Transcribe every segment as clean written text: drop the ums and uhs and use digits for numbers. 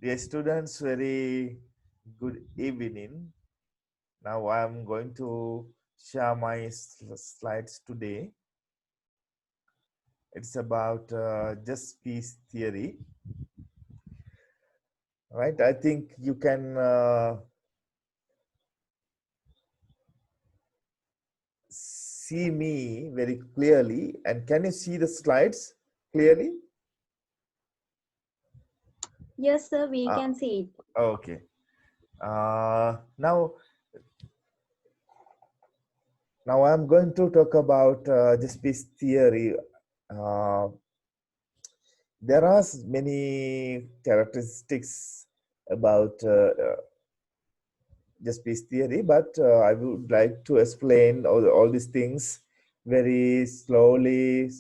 Dear students, very good evening. Now I am going to share my slides today. It's about just peace theory, right? I think you can see me very clearly. And can you see the slides clearly? Yes, sir, we can see it. Okay. Now I'm going to talk about just peace theory. Uh, there are many characteristics about just peace theory, but I would like to explain all these things very slowly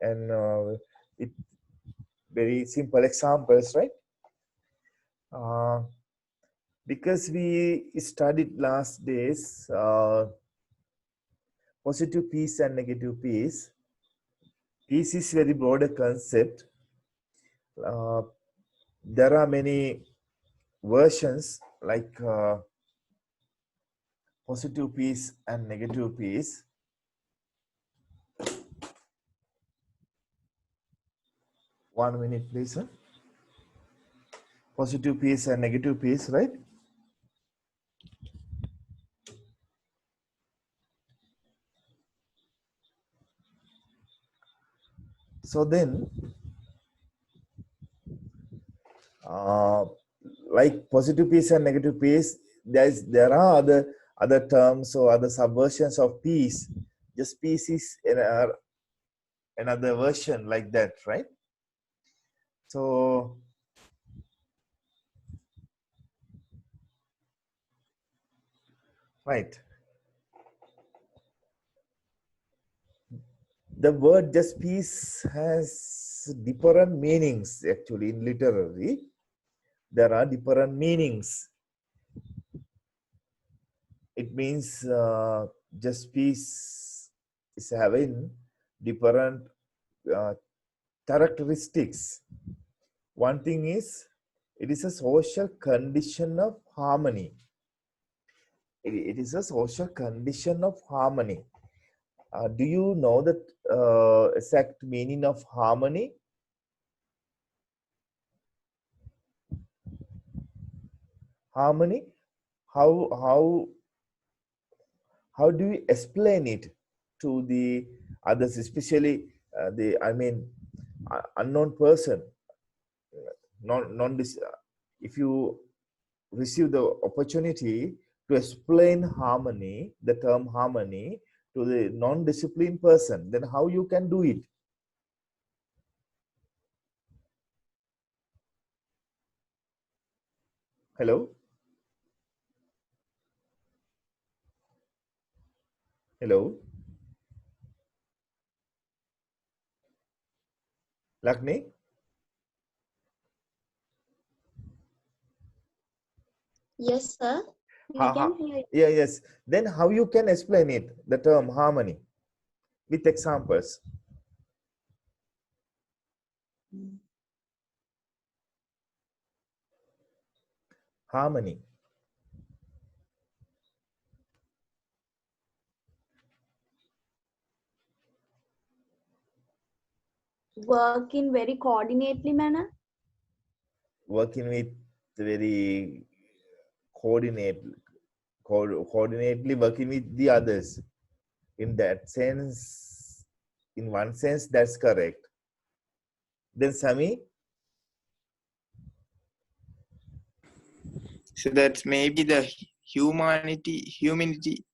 and with very simple examples, right? Because we studied last days positive peace and negative peace. Peace is very broader concept. There are many versions like positive peace and negative peace. One minute, please. Sir. Positive peace and negative peace, right? So then, uh, like positive peace and negative peace, there are other terms or other subversions of peace. Just peace is another version like that, right? So right. The word just peace has different meanings actually in literary. There are different meanings. It means just peace is having different uh, characteristics. One thing is it is a social condition of harmony. It is a social condition of harmony. Do you know the exact meaning of harmony? Harmony. How how do you explain it to the others, especially unknown person? Non if you receive the opportunity to explain harmony, the term harmony, to the non-disciplined person, then how you can do it? Hello? Hello? Lakni? Yes, sir, we Ha, can ha. hear it. Yeah, yes. Then how you can explain it, the term harmony, with examples? Harmony. Work in very coordinately manner. Working with very coordinate, coordinately working with the others. In that sense, in one sense, that's correct. Then Sami? So that's maybe the humanity,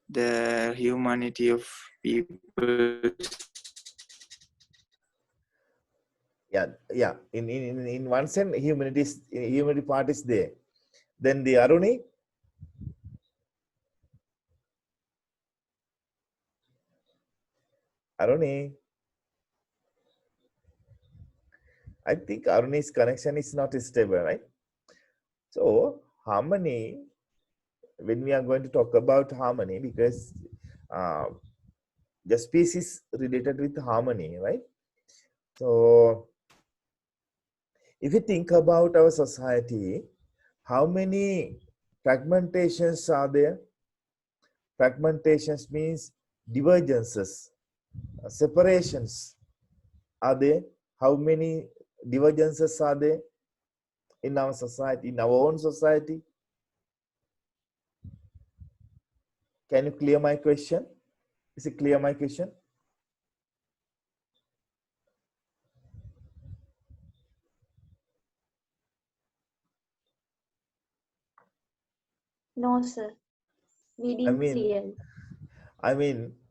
the humanity of people. Yeah. In one sense, humanity part is there. Then the Aruni? Aruni? I think Aruni's connection is not stable, right? So harmony, when we are going to talk about harmony, because uh, the species related with harmony, right? So If you think about our society, how many fragmentations are there? Fragmentations means divergences, separations are there. How many divergences are there in our society, in our own society? Can you clear my question? Is it clear my question? No, sir. We I didn't mean, clear.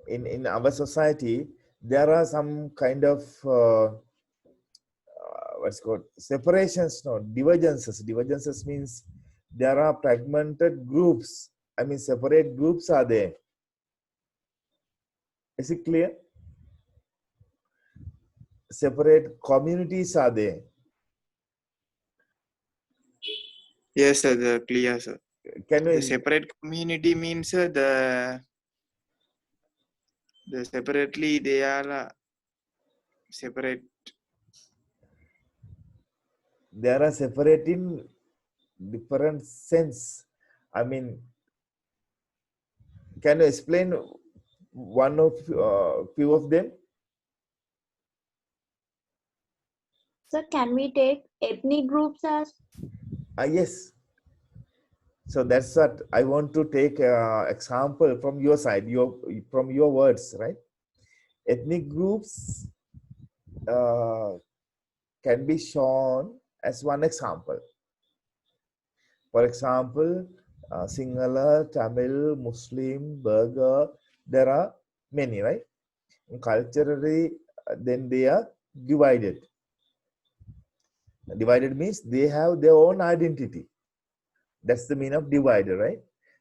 in our society, there are some kind of what's called separations, no, divergences. Divergences means there are fragmented groups. I mean, separate groups are there. Is it clear? Separate communities are there. Yes, sir. The clear, sir. Can The we? separate community means the separately they are separate. There are separate in different sense. I mean, can you explain one of few of them? Sir, can we take ethnic groups as? Yes. So that's what I want to take example from your side, from your words, right? Ethnic groups uh, can be shown as one example. For example, Sinhala, Tamil, Muslim, Burgher, there are many, right? Culturally, then they are divided. Divided means they have their own identity. That's the meaning of divider, right?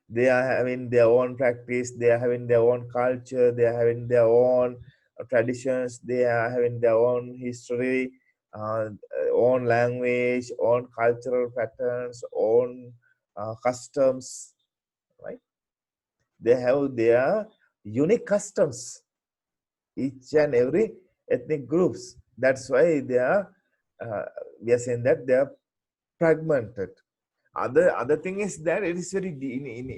They are having their own practice, they are having their own culture, they are having their own traditions, they are having their own history, own language, own cultural patterns, own customs, right? They have their unique customs, each and every ethnic groups. That's why they are, we are saying that they are fragmented. Other thing is that it is very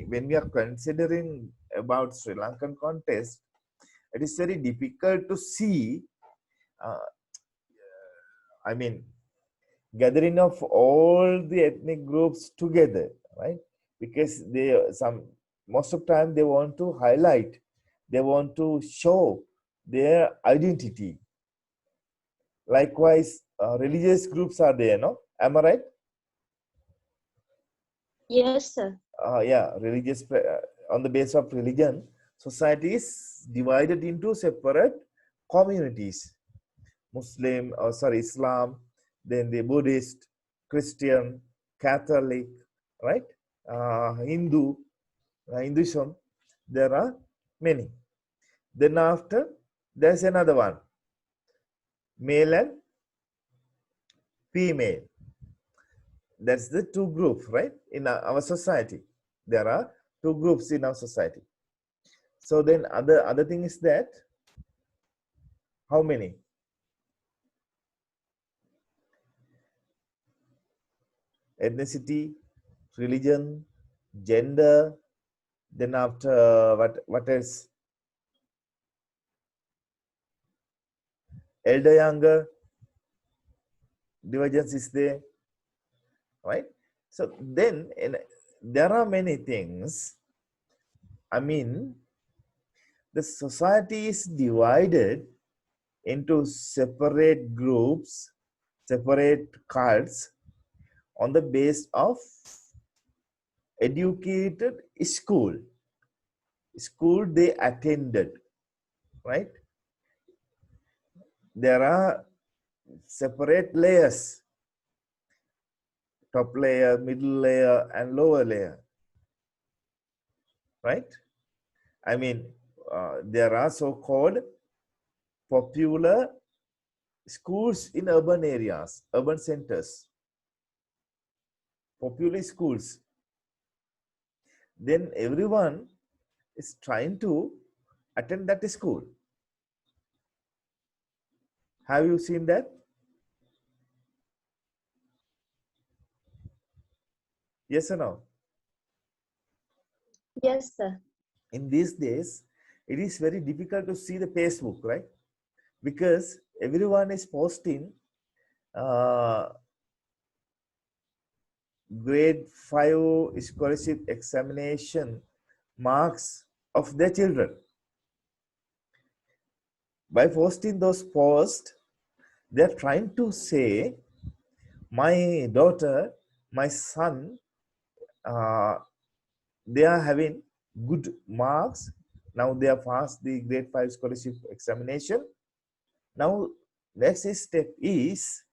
when we are considering about Sri Lankan context, it is very difficult to see. Uh, I mean, gathering of all the ethnic groups together, right? Because they some most of the time they want to highlight, they want to show their identity. Likewise, religious groups are there, no? Am I right? Yes, sir. Yeah, religious on the basis of religion, society is divided into separate communities. Muslim, or sorry, Islam, then the Buddhist, Christian, Catholic, right? Hindu, Hinduism. There are many. Then after, there's another one, male and female. That's the two groups, right? In our society, there are two groups in our society. So then other thing is that how many? Ethnicity, religion, gender, then after what else? Elder, younger, divergence is there, right? So then there are many things. I mean, the society is divided into separate groups, separate cults on the base of educated school they attended, right? There are separate layers, top layer, middle layer, and lower layer, right? I mean, there are so-called popular schools in urban areas, urban centers, popular schools. Then everyone is trying to attend that school. Have you seen that? Yes or no? Yes, sir. In these days, it is very difficult to see the Facebook, right? Because everyone is posting uh, grade 5 scholarship examination marks of their children. By posting those posts, they're trying to say, my daughter, my son, uh, they are having good marks. Now they have passed the grade 5 scholarship examination. Now, next step is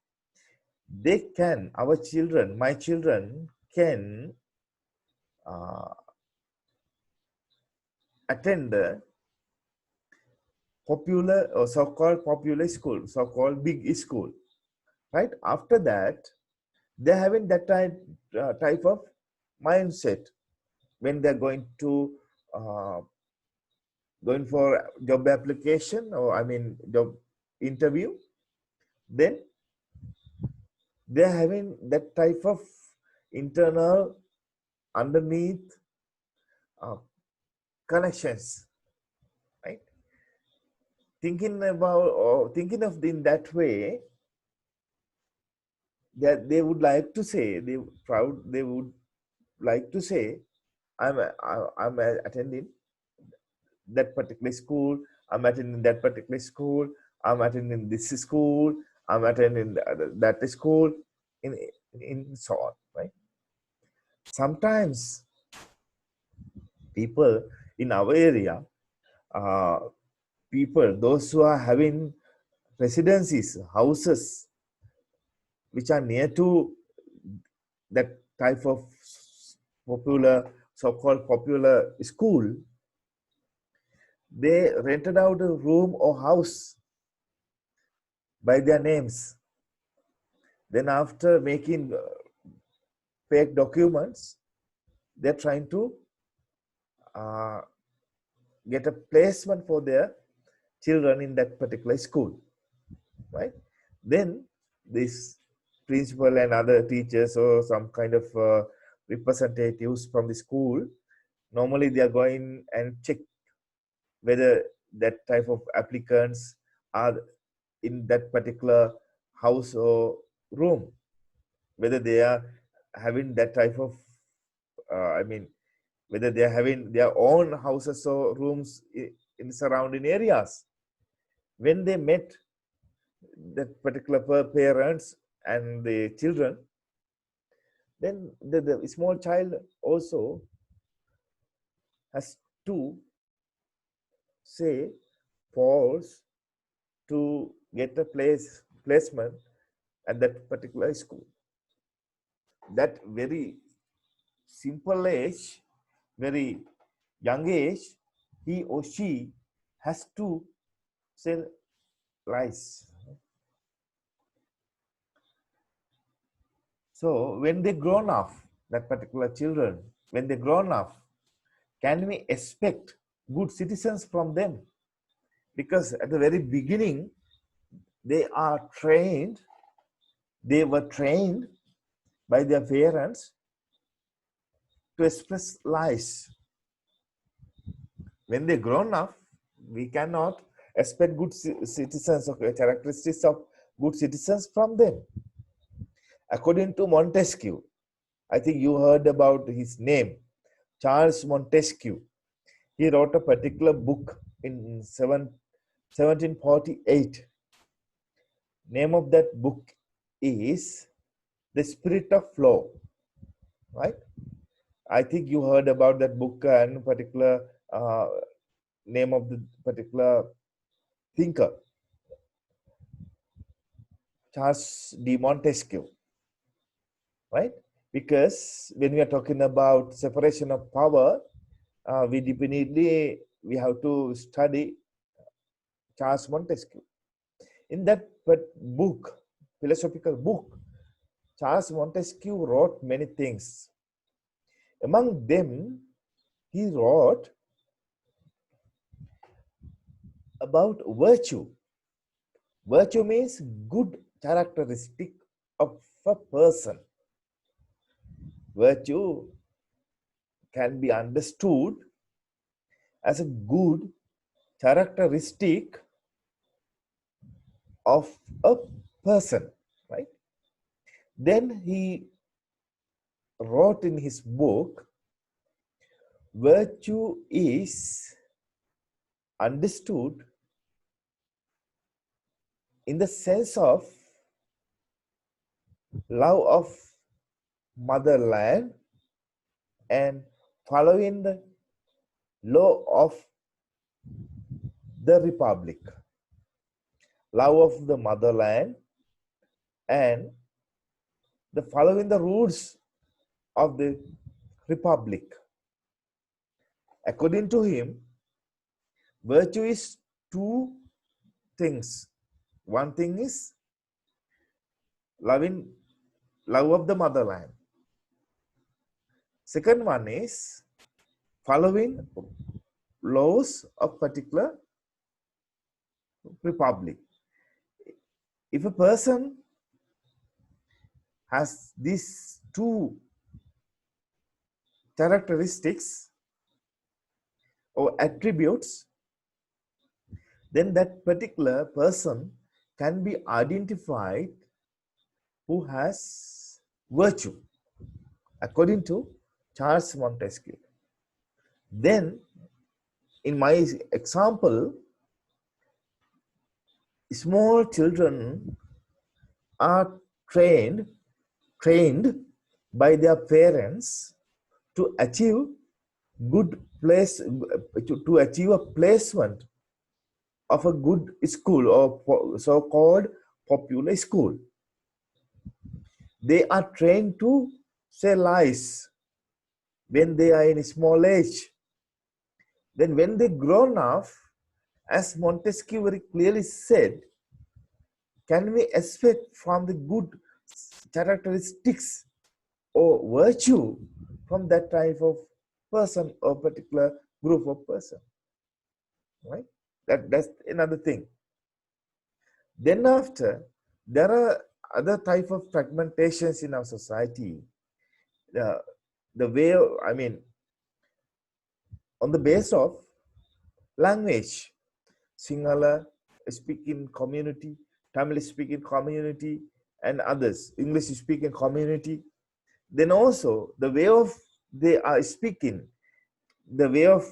they can, our children, my children can uh, attend the popular or so-called popular school, so-called big school, right? After that, they're having that type of mindset when they're uh, going for job application, or I mean job interview. Then they're having that type of internal underneath uh, connections, right? Thinking about or thinking of in that way, that they would like to say, they would like to say, I'm attending that particular school, I'm attending that particular school, I'm attending this school, I'm attending that school, in so on, right? Sometimes people in our area, uh, people, those who are having residencies, houses, which are near to that type of popular, so-called popular school, they rented out a room or house by their names. Then after making fake documents, they're trying to uh, get a placement for their children in that particular school, right? Then this principal and other teachers or some kind of representatives from the school, normally they are going and check whether that type of applicants are in that particular house or room, whether they are having that type of I mean, whether they are having their own houses or rooms in surrounding areas. When they met that particular parents and the children, then the small child also has to say pause to get a placement at that particular school. That very simple age, very young age, he or she has to say lies. So when they grown up, that particular children, when they grown up, can we expect good citizens from them? Because at the very beginning, they are trained, they were trained by their parents to express lies. When they grown up, we cannot expect good citizens or characteristics of good citizens from them. According to Montesquieu, I think you heard about his name, Charles Montesquieu. He wrote a particular book in 1748. Name of that book is The Spirit of Law, right? I think you heard about that book and particular name of the particular thinker, Charles de Montesquieu, right? Because when we are talking about separation of power, we definitely we have to study Charles Montesquieu. In that book, philosophical book, Charles Montesquieu wrote many things. Among them, he wrote about virtue. Virtue means good characteristic of a person. Virtue can be understood as a good characteristic of a person, right? Then he wrote in his book, virtue is understood in the sense of love of motherland and following the law of the republic. Love of the motherland and the following the rules of the republic. According to him, virtue is two things. One thing is love of the motherland. Second one is following laws of particular republic. If a person has these two characteristics or attributes, then that particular person can be identified who has virtue, according to Charles Montesquieu. Then, in my example, small children are trained by their parents to achieve good place, to achieve a placement of a good school or so-called popular school. They are trained to say lies when they are in small age. Then when they grown up, as Montesquieu very clearly said, can we expect from the good characteristics or virtue from that type of person or particular group of person, right? That's another thing. Then after, there are other type of fragmentations in our society. The way, I mean, on the base of language, Sinhala speaking community, Tamil speaking community, and others, English speaking community. Then also the way of they are speaking, the way of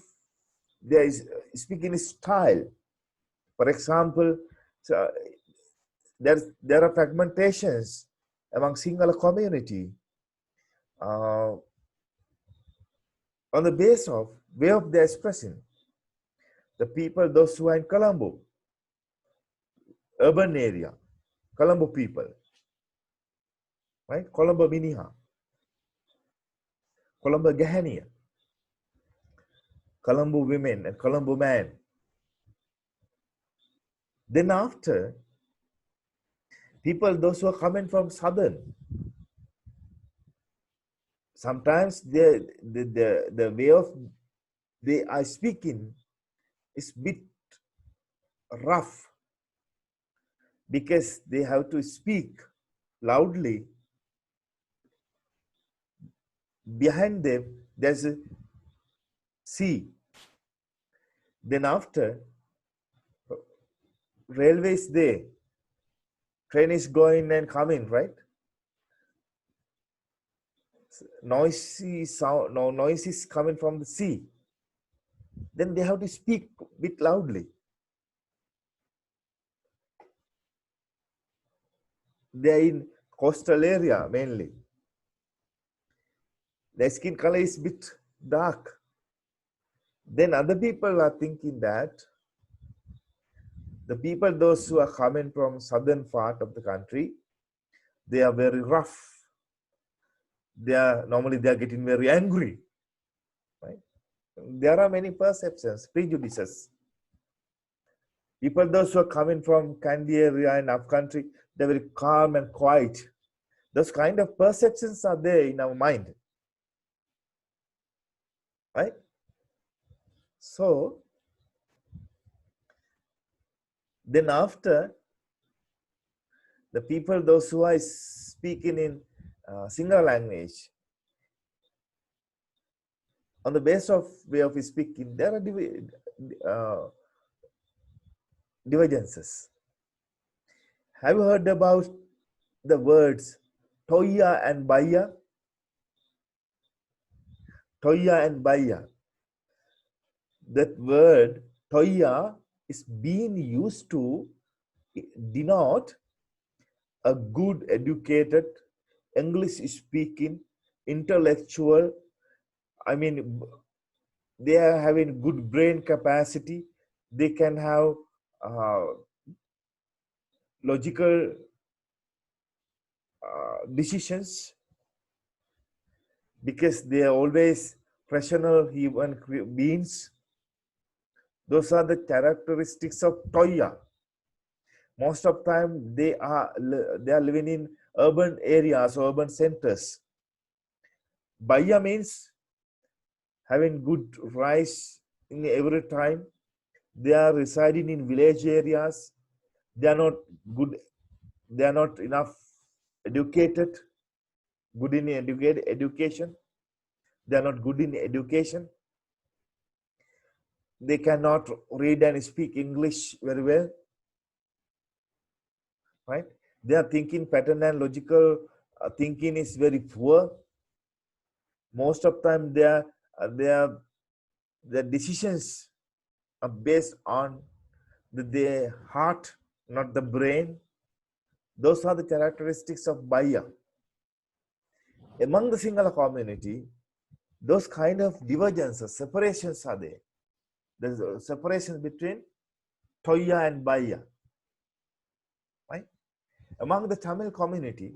their speaking style. For example, so there are fragmentations among Sinhala community on the base of way of their expressing. The people, those who are in Colombo, urban area, Colombo people, right? Colombo Miniha, Colombo Gahania, Colombo women and Colombo men. Then after, people, those who are coming from southern, sometimes the way of they are speaking is bit rough because they have to speak loudly. Behind them, there's a sea. Then after, railways there, train is going and coming, right? Noisy sound, no noise is coming from the sea. Then they have to speak a bit loudly. They are in coastal area mainly. Their skin color is a bit dark. Then other people are thinking that the people, those who are coming from southern part of the country, they are very rough. They are getting very angry, right? There are many perceptions, prejudices. People, those who are coming from Kandy area and up country, they're very calm and quiet. Those kind of perceptions are there in our mind, right? So then after, the people, those who are speaking in Sinhala language, on the basis of way of speaking, there are divergences. Have you heard about the words Toya and Baya? Toya and Baya. That word Toya is being used to denote a good, educated, English speaking, intellectual. I mean, they are having good brain capacity. They can have uh, logical decisions because they are always rational human beings. Those are the characteristics of Toya. Most of the time they are living in urban areas, urban centers. Baya means having good rice in every time. They are residing in village areas. They are not good. They are not enough educated. Good in education. They are not good in education. They cannot read and speak English very well. Right? Their thinking pattern and logical thinking is very poor. Most of the time, their decisions are based on the heart, not the brain. Those are the characteristics of Baya. Among the Sinhala community, those kind of divergences, separations are there. There's a separation between Toya and Baya. Right? Among the Tamil community,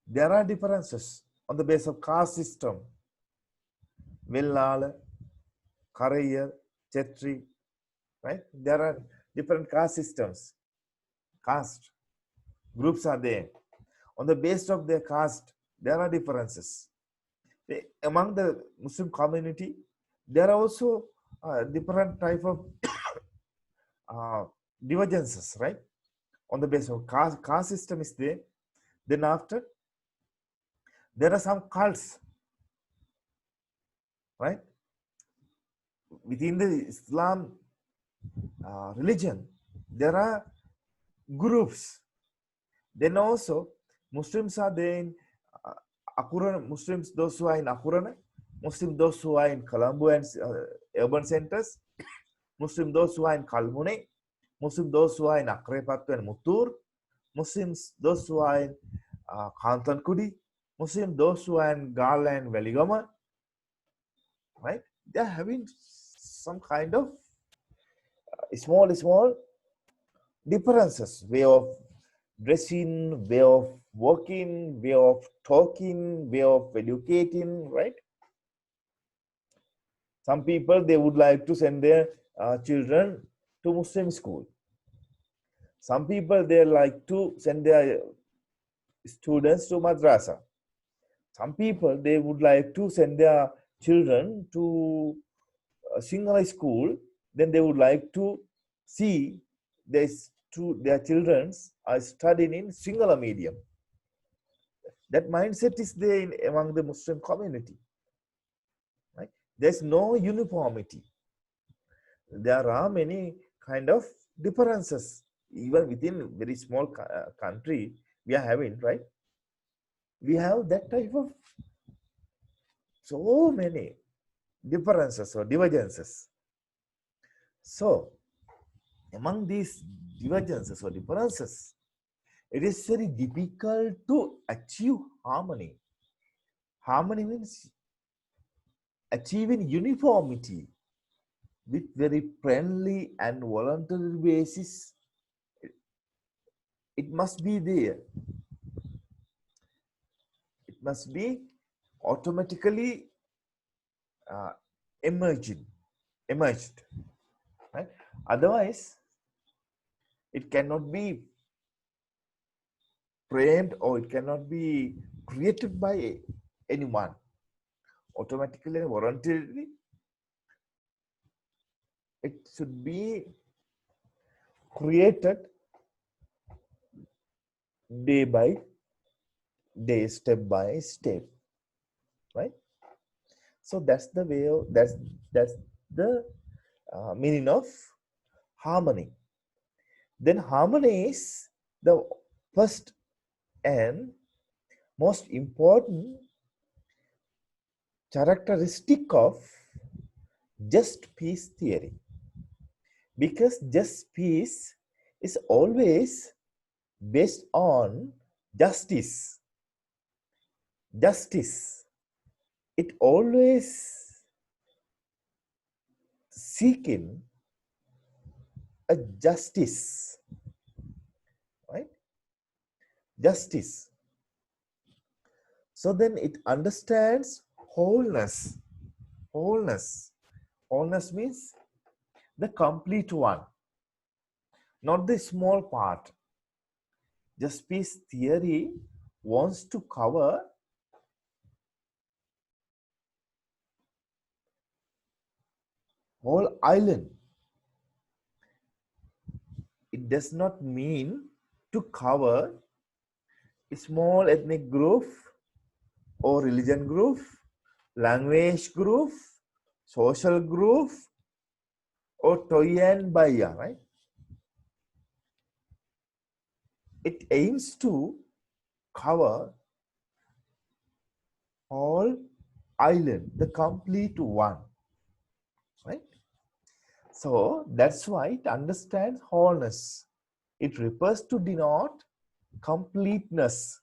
there are differences on the basis of caste system. Vellala, Karayar, Chetri, right? There are different caste systems. Caste groups are there. On the basis of their caste, there are differences. Among the Muslim community, there are also different type of divergences, right? On the basis of caste system is there. Then after, there are some cults, right? Within the Islam religion, there are groups. Then also, Muslims are there in Akurana, Muslims, those who are in Akurana, Muslims, those who are in Colombo and urban centers, Muslims, those who are in Kalmune, Muslims, those who are in Akrepattu and Muttur, Muslims, those who are in Kantankudi, Muslims, those who are in Gala and Veligama, right? They are having some kind of small differences, way of dressing, way of working, way of talking, way of educating, right? Some people, they would like to send their children to Muslim school. Some people, they like to send their students to madrasa. Some people, they would like to send their children to a Sinhala school. Then they would like to see their children are studying in Sinhala medium. That mindset is there among the Muslim community. Right? There's no uniformity. There are many kind of differences. Even within very small country, we are having, right? We have that type of so many differences or divergences. So, among these divergences or differences, it is very difficult to achieve harmony. Harmony means achieving uniformity with very friendly and voluntary basis. It must be there. It must be automatically uh, emerged. Right? Otherwise, it cannot be framed or it cannot be created by anyone. Automatically and voluntarily, it should be created day by day, step by step. right? So that's the way of, that's the meaning of harmony. Then harmony is the first and most important characteristic of just peace theory, because just peace is always based on justice. Justice, it always seeking a justice, right? Justice. So then it understands wholeness. Wholeness. Wholeness means the complete one, not the small part. Just peace theory wants to cover whole island. It does not mean to cover a small ethnic group or religion group, language group, social group, or Toy and Baya, right? It aims to cover all island, the complete one, right? So that's why it understands wholeness. It refers to denote completeness.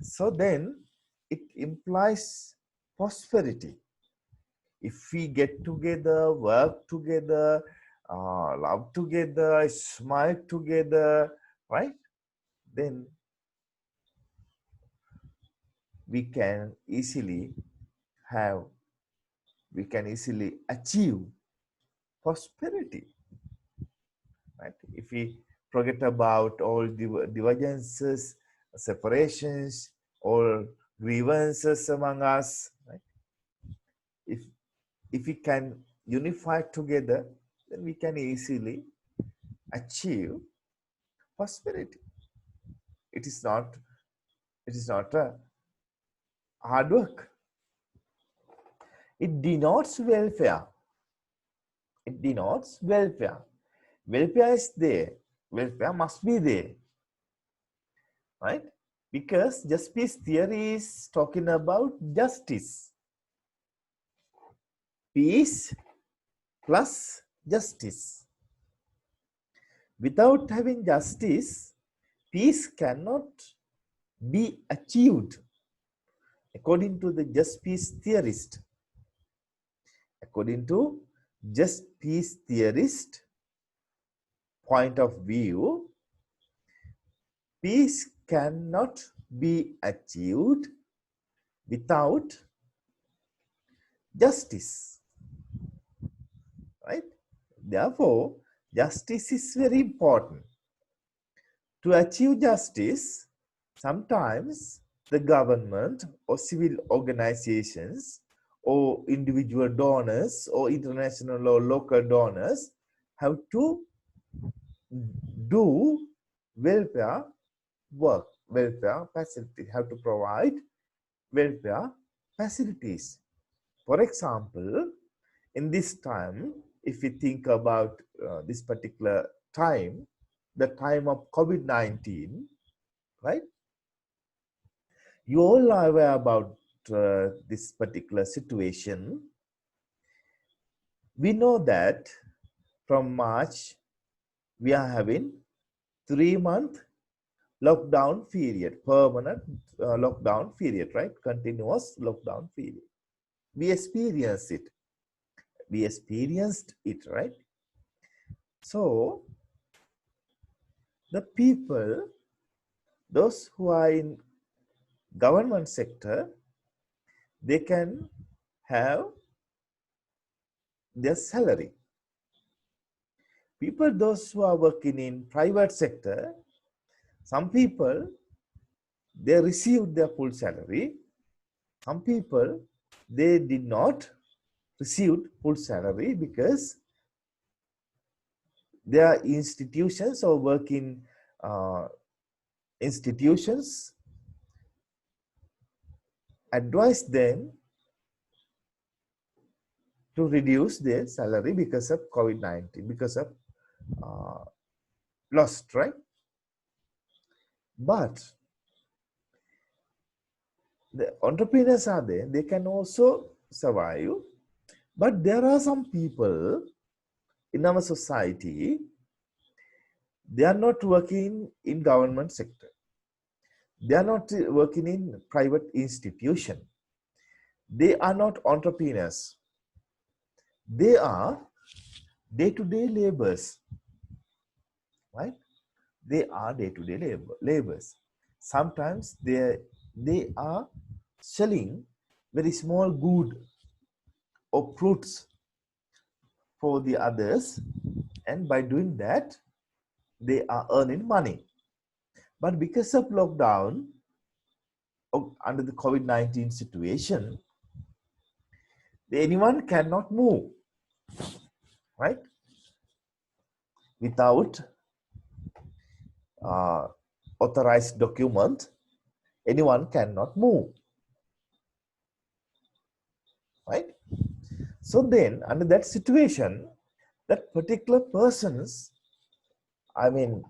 So then it implies prosperity. If we get together, work together, love together, smile together, right? Then we can easily have, we can easily achieve prosperity, right? If we forget about all divergences, separations, or grievances among us, right? If we can unify together, then we can easily achieve prosperity. It is not a hard work. It denotes welfare. It denotes welfare. Welfare is there. Welfare must be there, right? Because justice theory is talking about justice. Peace plus justice. Without having justice, peace cannot be achieved, according to the just peace theorist. According to just peace theorist point of view, peace cannot be achieved without justice, right? Therefore, justice is very important. To achieve justice, sometimes the government or civil organizations or individual donors or international or local donors have to do welfare work, welfare facility, have to provide welfare facilities. For example, in this time, if we think about this particular time, the time of COVID-19, right? You all are aware about this particular situation. We know that from March, we are having 3-month lockdown period, permanent lockdown period, right? Continuous lockdown period. We experienced it. We experienced it, right? So the people, those who are in government sector, they can have their salary. People, those who are working in private sector, some people, they received their full salary. Some people, they did not receive full salary because their institutions or working institutions advise them to reduce their salary because of COVID-19, because of lost, right? But the entrepreneurs are there, they can also survive. But there are some people in our society, they are not working in government sector. They are not working in private institution. They are not entrepreneurs. They are day-to-day laborers, right? They are day-to-day laborers. Sometimes they are selling very small good or fruits for the others, and by doing that, they are earning money. But because of lockdown, under the COVID-19 situation, anyone cannot move, right? Without authorized document, anyone cannot move, right? So then, under that situation, that particular persons, I mean,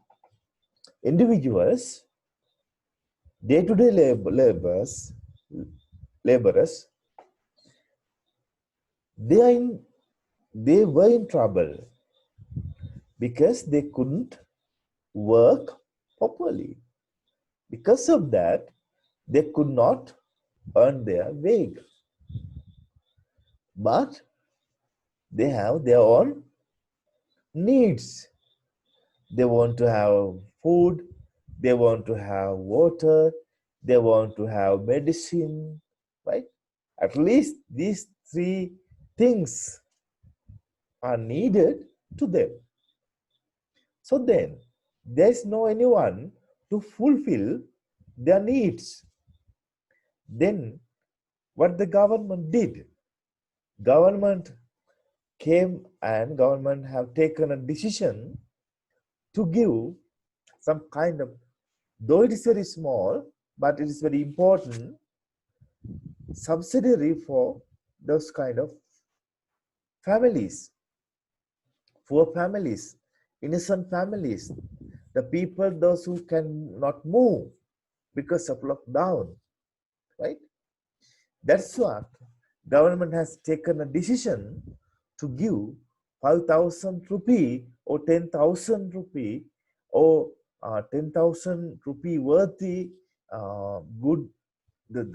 individuals, day-to-day laborers, they were in trouble because they couldn't work properly. Because of that, they could not earn their wage. But they have their own needs. They want to have food, they want to have water, they want to have medicine, right? At least these three things are needed to them. So then, there's no anyone to fulfill their needs. Then, what the government did? Government came and government have taken a decision to give some kind of, though it is very small, but it is very important, subsidiary for those kind of families, poor families, innocent families, the people, those who cannot move because of lockdown, right? That's what government has taken a decision to give 5,000 rupee or 10,000 rupee or 10,000 rupee worthy good,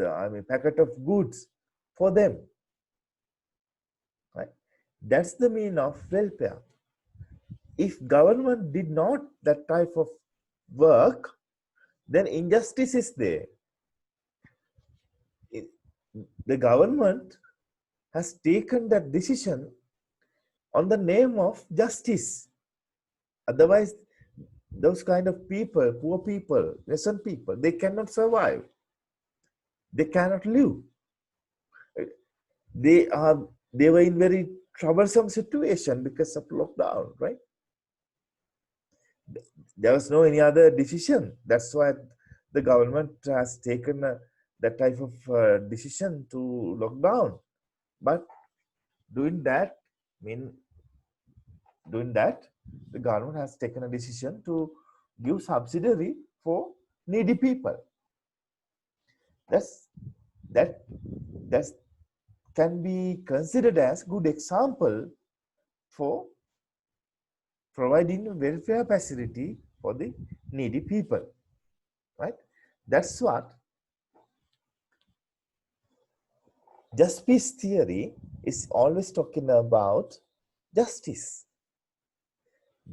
I mean, packet of goods for them, right? That's the meaning of welfare. If government did not that type of work, then injustice is there. The government has taken that decision on the name of justice. Otherwise, those kind of people, poor people, innocent people, they cannot survive. They cannot live. They were in very troublesome situation because of lockdown, right? There was no any other decision. That's why the government has taken that type of decision to lock down. But doing that, mean doing that, the government has taken a decision to give subsidiary for needy people. That that's can be considered as good example for providing welfare facility for the needy people, right? That's what justice theory is always talking about. Justice.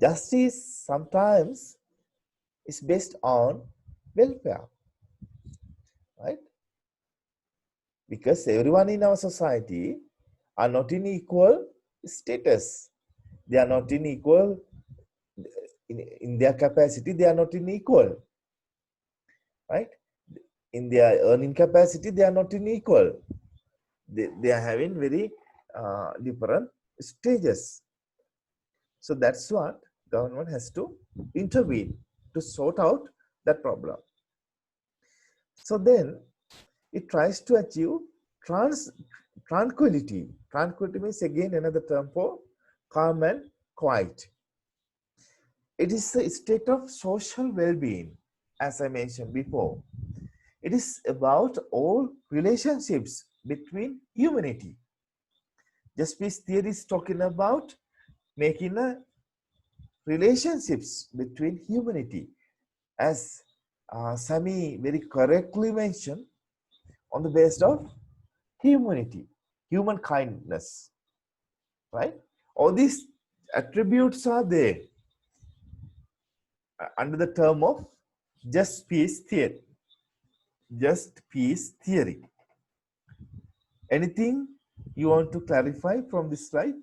Justice sometimes is based on welfare, right? Because everyone in our society are not in equal status. They are not in equal, in their capacity, they are not in equal, right? In their earning capacity, they are not in equal. They are having very different stages. So that's what government has to intervene to sort out that problem. So then It tries to achieve tranquility. Tranquility means again another term for calm and quiet. It is a state of social well-being, as I mentioned before. It is about all relationships between humanity. Just peace theory is talking about making a relationships between humanity, as Sami very correctly mentioned, on the basis of humanity, human kindness, right? All these attributes are there under the term of just peace theory. Just peace theory. Anything you want to clarify from this slide?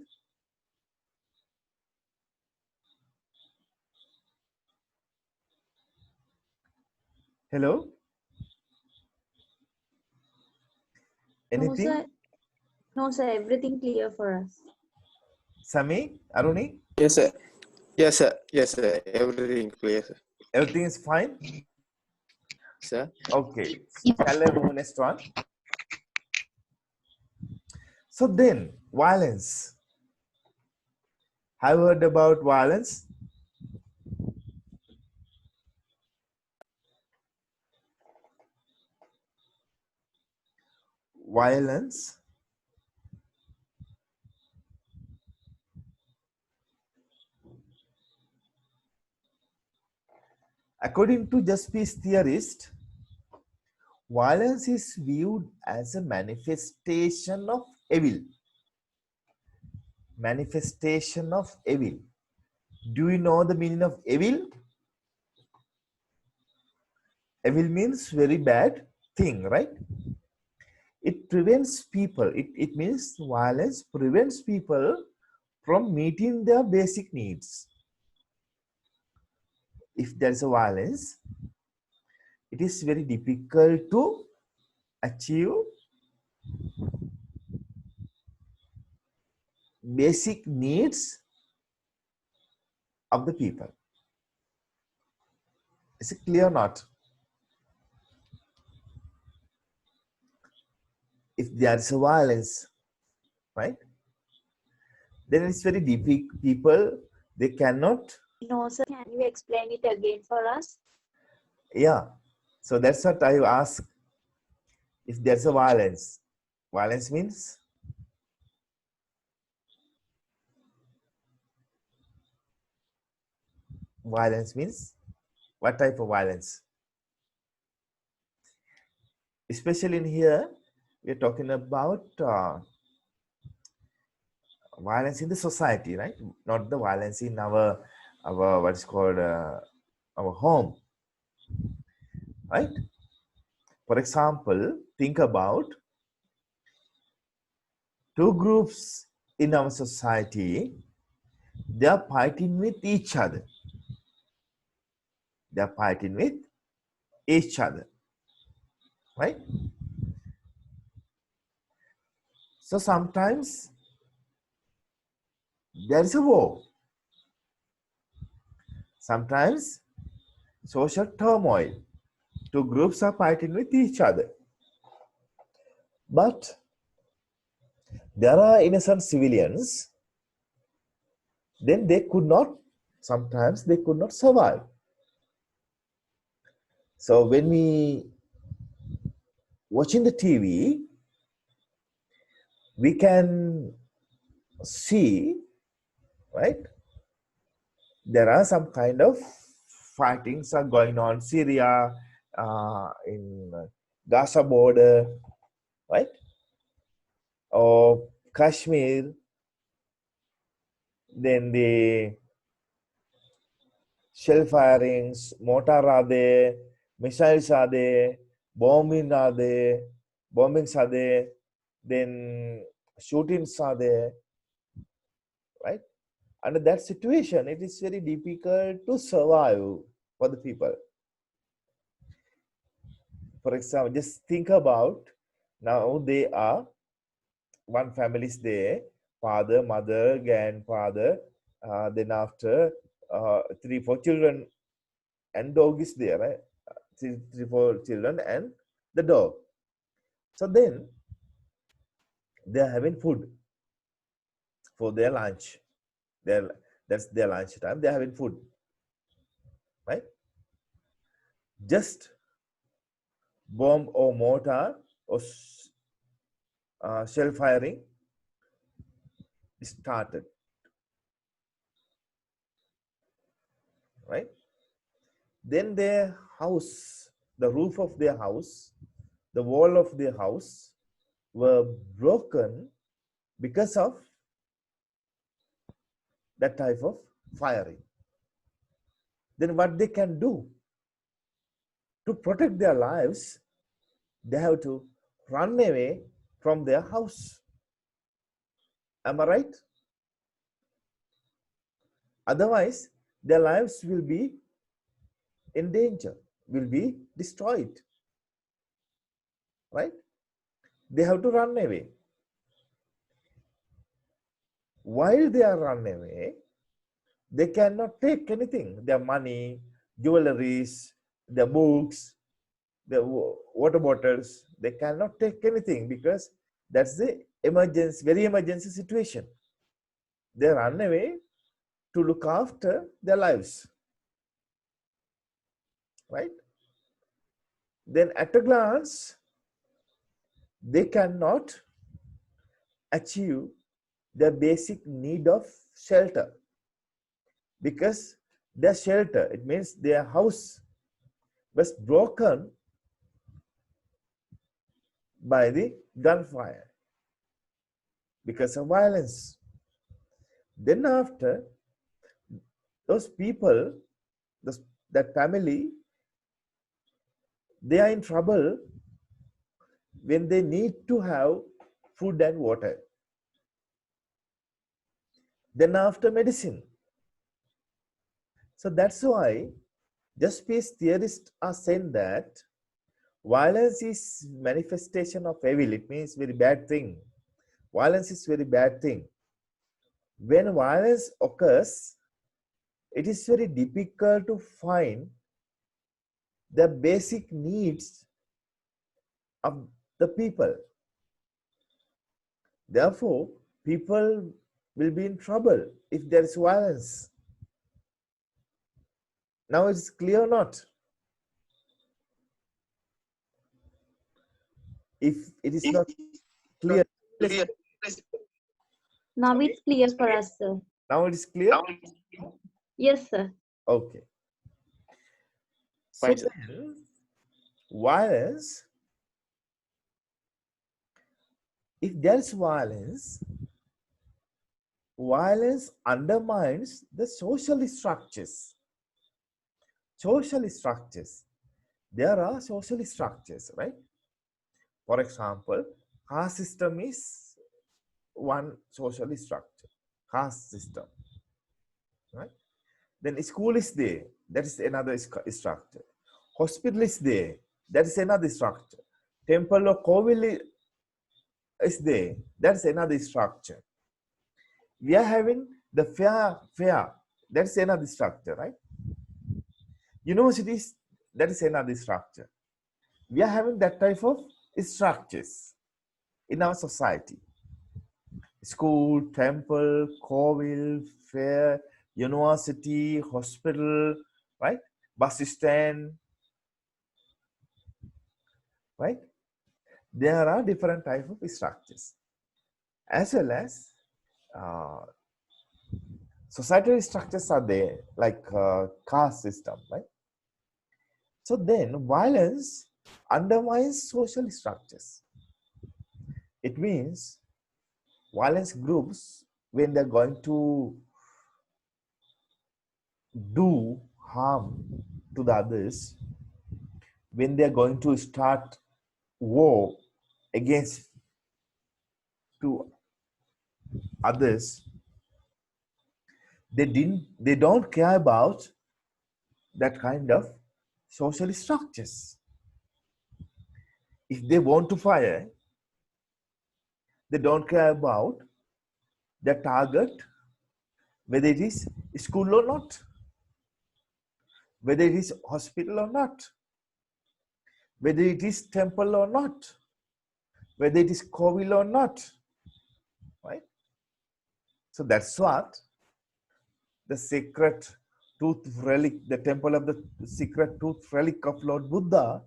Hello? No, Anything? sir. No, sir. Everything clear for us. Sami, Aruni, Yes, sir. Yes, sir. Yes, sir. Everything clear, sir. everything is fine? Sir. Okay, shall I move next one? So then, violence. Have you heard about violence? Violence, according to just peace theorist, violence is viewed as a manifestation of evil. Manifestation of evil. Do you know the meaning of evil? Evil means very bad thing, right? It prevents people, it means violence prevents people from meeting their basic needs. If there is a violence, it is very difficult to achieve basic needs of the people. Is it clear or not? If there is a violence, right, then it's very difficult. People, they cannot. No, sir. Can you explain it again for us? Yeah. So that's what I ask. If there's a violence, violence means what type of violence? Especially in here, we're talking about violence in the society, right? Not the violence in our what's called our home, right? For example, think about two groups in our society. They are fighting with each other. They are fighting with each other, right? So sometimes there is a war. Sometimes social turmoil. Two groups are fighting with each other. But there are innocent civilians, then they could not, sometimes they could not survive. So when we watching the TV, we can see, right, there are some kind of fightings are going on Syria, in Gaza border, right, or Kashmir. Then the shell firings, mortar are there, missiles are there, bombings are there, then shootings are there, right? Under that situation, it is very difficult to survive for the people. For example, just think about now they are one family is there, father, mother, grandfather, then after 3, 4 children and dog is there, right? Three, 4 children and the dog. So then they are having food for their lunch. That's their lunch time. They are having food, right? Just bomb or mortar or shell firing started, right? Then their house, the roof of their house, the wall of their house were broken because of that type of firing. Then what they can do to protect their lives, they have to run away from their house. Am I right? Otherwise, their lives will be in danger, will be destroyed, right? They have to run away. While they are running away, they cannot take anything, their money, jewelries, their books, their water bottles. They cannot take anything because that's the emergency, very emergency situation. They run away to look after their lives, right? Then at a glance, they cannot achieve their basic need of shelter because their shelter, it means their house was broken by the gunfire because of violence. Then after, those people, that family, they are in trouble when they need to have food and water. Then after, medicine. So that's why just peace theorists are saying that violence is manifestation of evil. It means very bad thing. Violence is very bad thing. When violence occurs, it is very difficult to find the basic needs of the people. Therefore, people will be in trouble if there is violence. Now it's clear or not? If it is not clear, Now it's clear for us, sir. now it is clear? Yes, sir. Okay. So Fine, sir. then, violence, if there is violence, violence undermines the social structures. Social structures. There are social structures, right? For example, caste system is one social structure. Caste system, right? Then school is there. That is another structure. Hospital is there. That is another structure. Temple or kovil is there. That's another structure. We are having the fair. That's another structure, right? Universities, that is another structure. We are having that type of structures in our society. School, temple, kovil, fair, university, hospital, right? Bus stand, right? There are different types of structures, as well as societal structures are there, like caste system, right? So then violence undermines social structures. It means violence groups, when they're going to do harm to the others, when they're going to start war against to others, they don't care about that kind of social structures. If they want to fire, they don't care about the target, whether it is school or not, whether it is hospital or not, whether it is temple or not. whether it is Covil or not, right? So that's what the secret tooth relic, the temple of the secret tooth relic of Lord Buddha,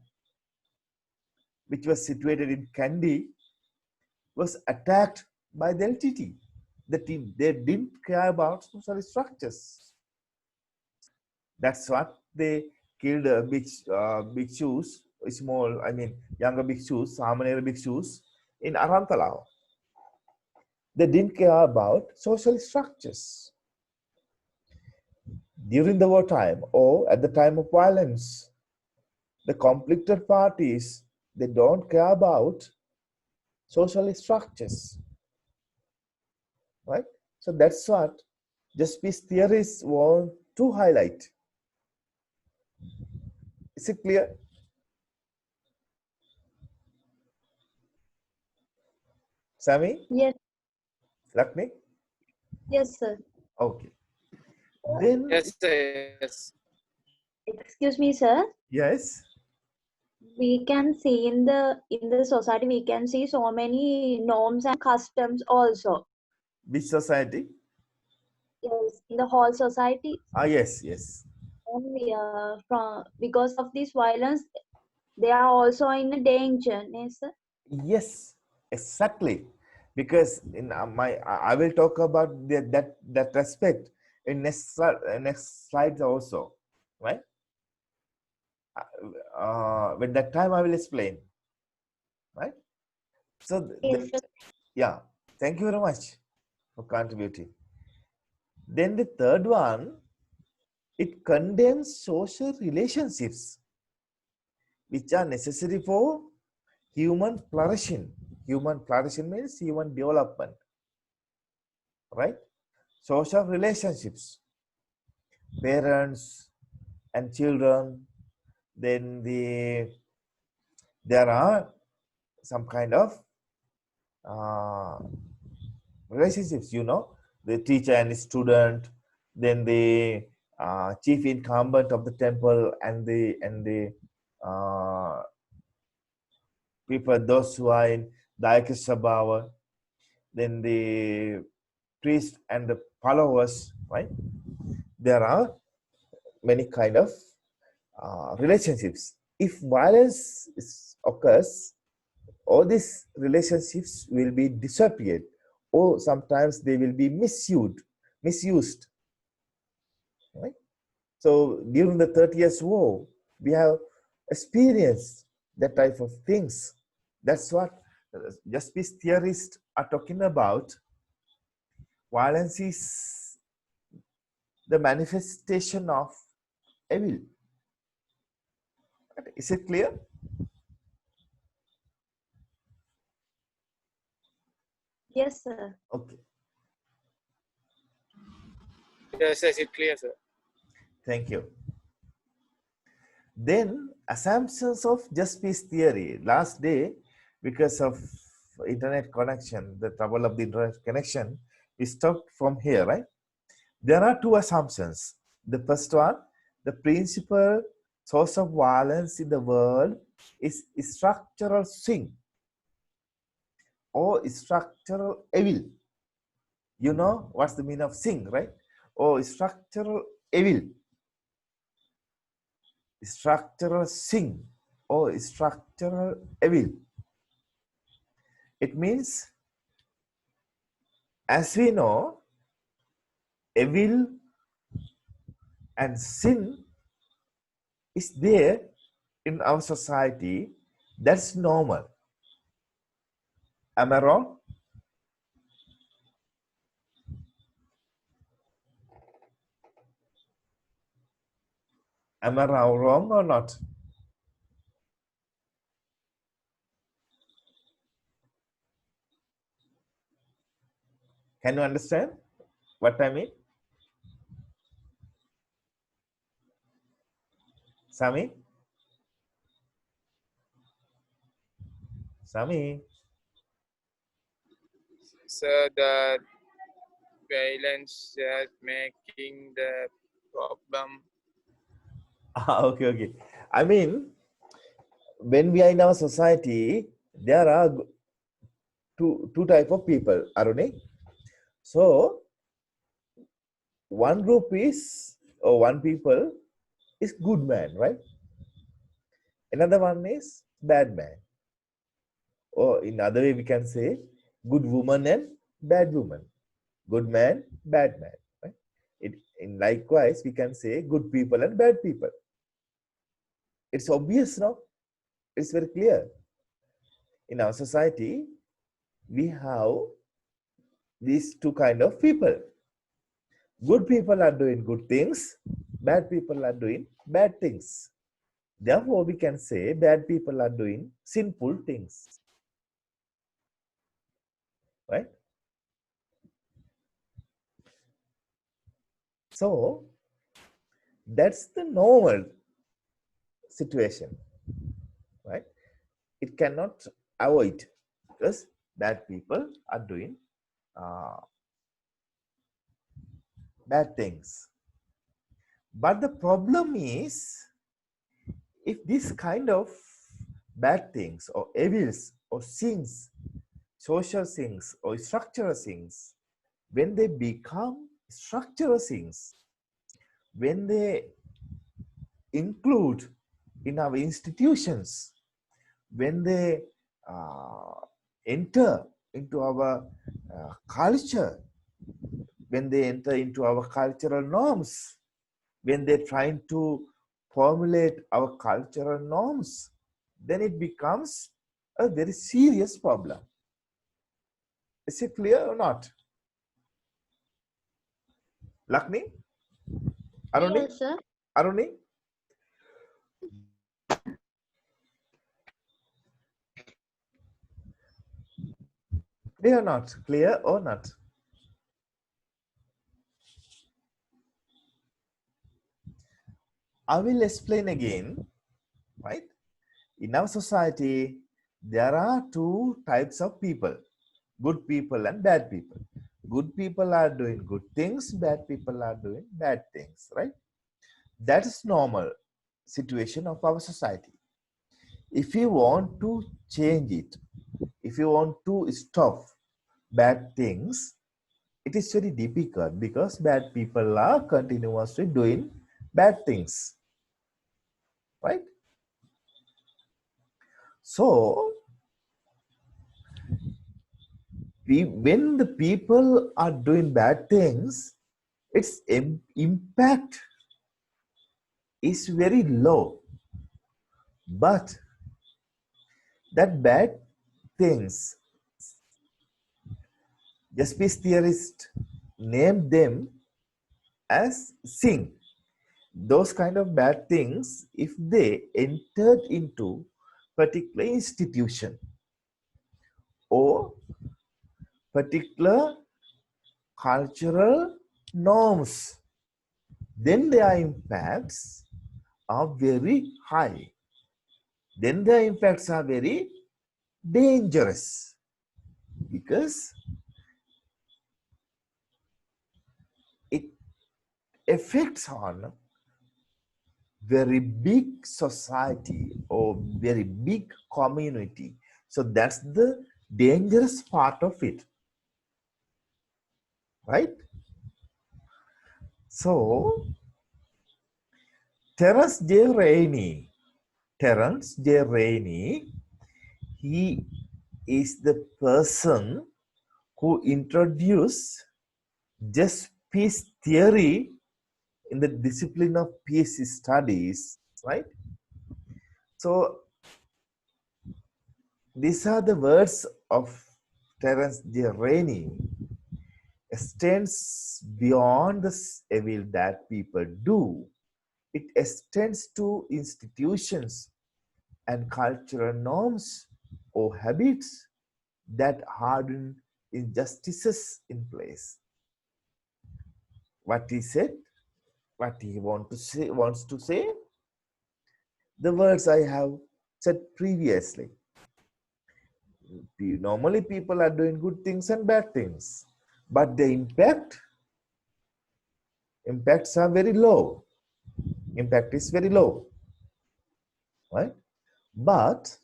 which was situated in Kandy, was attacked by the LTT. They didn't care about social structures. That's what they killed bhikshus, small, I mean, younger bhikshus, Samanera bhikshus in Arantalao. They didn't care about social structures. During the wartime or at the time of violence, the conflicted parties, they don't care about social structures, right? So that's what just peace theorists want to highlight. Is it clear? Sami? Yes, Lakshmi? yes, sir. Okay. Then, Yes, sir. Yes. Excuse me, sir. yes, We can see in the society we can see so many norms and customs also. which society? Yes, in the whole society. Ah, yes, yes. And from because of this violence, they are also in a danger. Yes, sir. Yes, exactly. Because in I will talk about that aspect in next slides also, right? With that time I will explain, right? So Yes, sir. yeah, thank you very much for contributing. Then the third one, it condemns social relationships which are necessary for human flourishing. Human flourishing means human development, right? Social relationships, parents and children. Then there are some kind of uh, relationships, the teacher and the student, then the chief incumbent of the temple and the uh, people, those who are in Daika Sabhava, then the priest and the followers, right? There are many kind of relationships. If violence occurs, all these relationships will be disappeared, or sometimes they will be misused, right? So during the 30 Years War, we have experienced that type of things. That's what justice theorists are talking about. Violence is the manifestation of evil. Is it clear? Yes, sir. Okay, Yes, yes, it's clear, sir. thank you. Then assumptions of just peace theory. Last day, because of internet connection, the trouble of the internet connection, we stopped from here, right? There are two assumptions. The first one, the principal source of violence in the world is structural sin or structural evil. You know what's the meaning of sin, right? Or structural evil, structural sin or structural evil. It means, as we know, evil and sin is there in our society. That's normal. Am I wrong? Am I wrong or not? Can you understand what I mean? Sami? Sami? So the violence is making the problem. Okay, okay. I mean, when we are in our society, there are two type of people, Aruni. So one group is, or one people is good man, right? Another one is bad man. Or in other way we can say good woman and bad woman. Good man, bad man. Right? In likewise, we can say good people and bad people. It's obvious, no? It's very clear. In our society, we have these two kind of people. Good people are doing good things, bad people are doing bad things. Therefore, we can say bad people are doing sinful things. Right? So, that's the normal situation. Right? It cannot avoid because bad people are doing bad things. But the problem is, if this kind of bad things or evils or sins, social sins or structural sins, when they become structural sins, when they include in our institutions, when they enter into our culture, when they enter into our cultural norms, when they're trying to formulate our cultural norms, then it becomes a very serious problem. Is it clear or not? Lakni? Aruni? Yes, sir. Aruni? Clear or not? Clear or not? I will explain again, right? In our society, there are two types of people, good people and bad people. Good people are doing good things, bad people are doing bad things, right? That is normal situation of our society. If you want to change it, if you want to stop bad things, it is very difficult because bad people are continuously doing bad things, right? So when the people are doing bad things, its impact is very low. But that bad things, justice theorists name them as sin. Those kind of bad things, if they entered into particular institution or particular cultural norms, then their impacts are very high. Then their impacts are very dangerous because it affects on very big society or very big community. So that's the dangerous part of it, right? So Terence J. Rainey, he is the person who introduced just peace theory in the discipline of peace studies, right? So these are the words of Terence J. Rainey. Extends beyond the evil that people do. It extends to institutions and cultural norms or habits that harden injustices in place. What he said, what he wants to say, the words I have said previously. Normally people are doing good things and bad things, but the impacts are very low. Impact is very low, right? But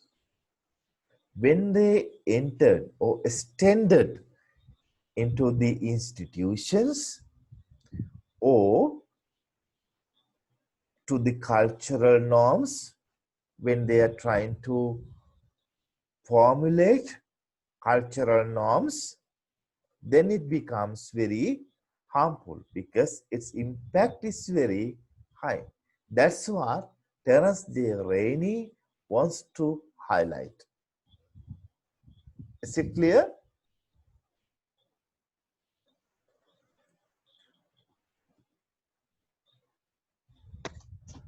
when they entered or extended into the institutions or to the cultural norms, when they are trying to formulate cultural norms, then it becomes very harmful because its impact is very high. That's what Terence J. Rainey wants to highlight. Is it clear?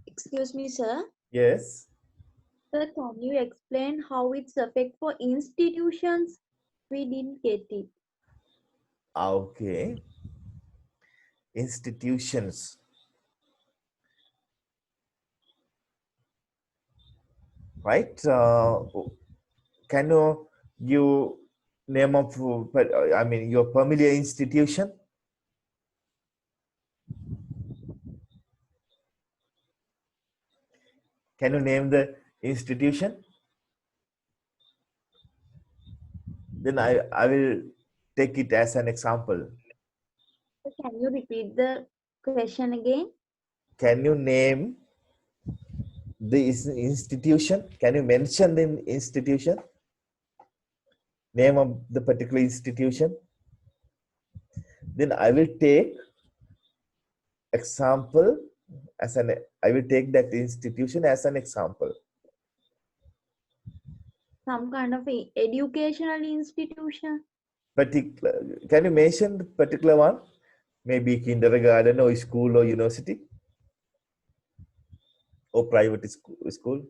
Excuse me, sir. Yes. Sir, can you explain how it's affect for institutions? We didn't get it. Okay. Institutions. Right? Can you name of, I mean, your familiar institution? Can you name the institution? Then I will take it as an example. Sir, can you repeat the question again? Can you name the institution? Can you mention the institution? Name of the particular institution? Then I will take example as an, I will take that institution as an example. Some kind of educational institution? Particular, can you mention the particular one? Maybe kindergarten or school or university or private school.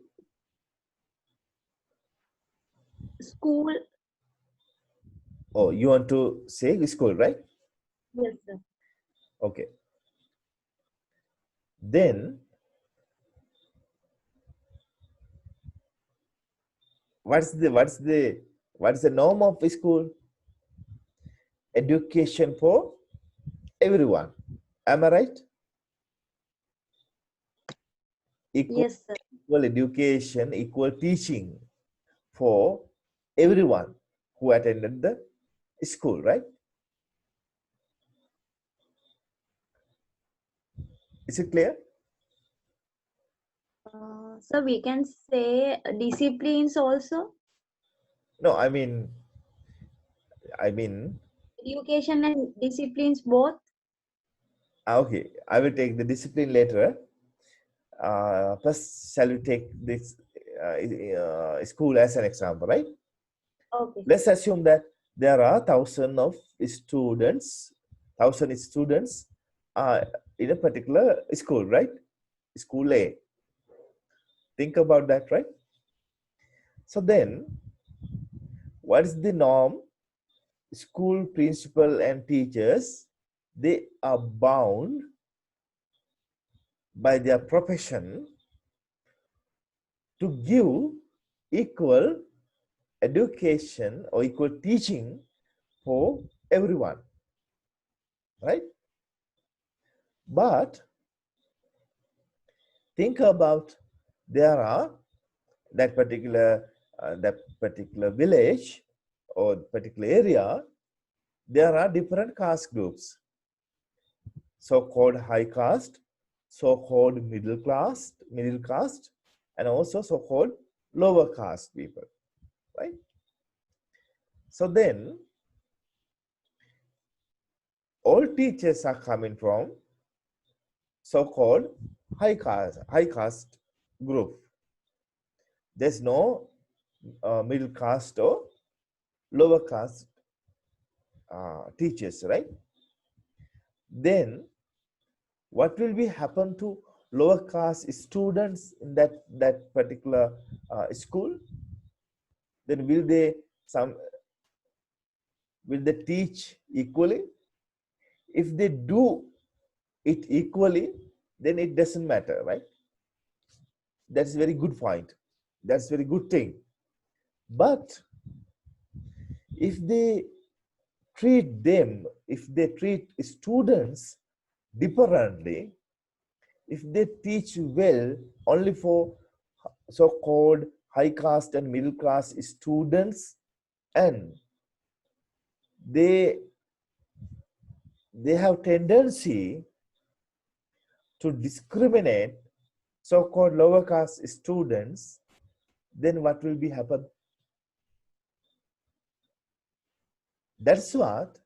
School? Oh, you want to say school, right? Yes, sir. Okay. Then what's the norm of school? Education for everyone. Am I right? Yes, sir. Equal education, equal teaching for everyone who attended the school, right? Is it clear? So we can say disciplines also. No, I mean, Education and disciplines both. okay, I will take the discipline later. First, shall we take this school as an example, right? Okay. Let's assume that there are thousand students in a particular school, right? School A. Think about that, right? So then, what is the norm? School principal and teachers, they are bound by their profession to give equal education or equal teaching for everyone, right? But think about, there are that particular village or particular area, there are different caste groups, so-called high caste, so-called middle caste, and also so-called lower caste people, right? So then all teachers are coming from so-called high caste group. There's no middle caste or lower caste teachers, right? Then what will be happen to lower caste students in that particular school? Then will they teach equally? If they do it equally, then it doesn't matter, right? That's a very good point. That's a very good thing. But if they treat students differently, if they teach well only for so-called high caste and middle class students, and they have tendency to discriminate so-called lower caste students, then what will be happen? That's what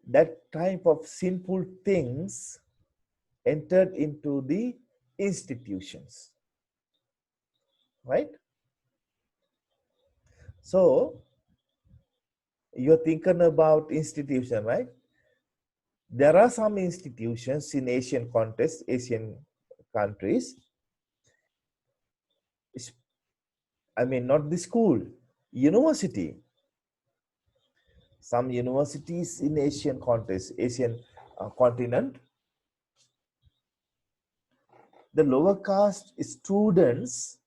that type of sinful things entered into the institutions, right? So you're thinking about institution, right? There are some institutions in Asian context, Asian countries. I mean, not the school, university. Some universities in Asian context, Asian continent, the lower caste students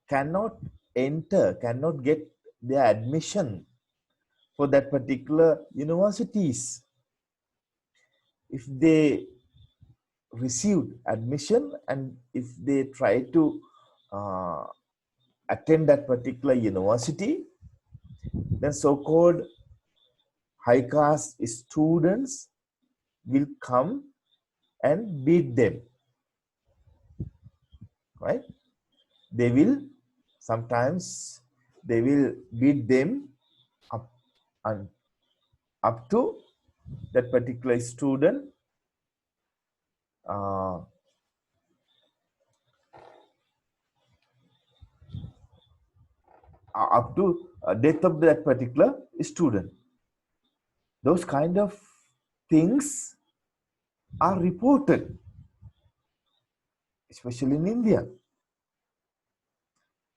cannot enter, cannot get their admission for that particular universities. If they received admission and if they try to uh, attend that particular university, then so-called high caste students will come and beat them, right? They will sometimes they will beat them up and up to that particular student uh, up to death of that particular student. Those kind of things are reported, especially in India,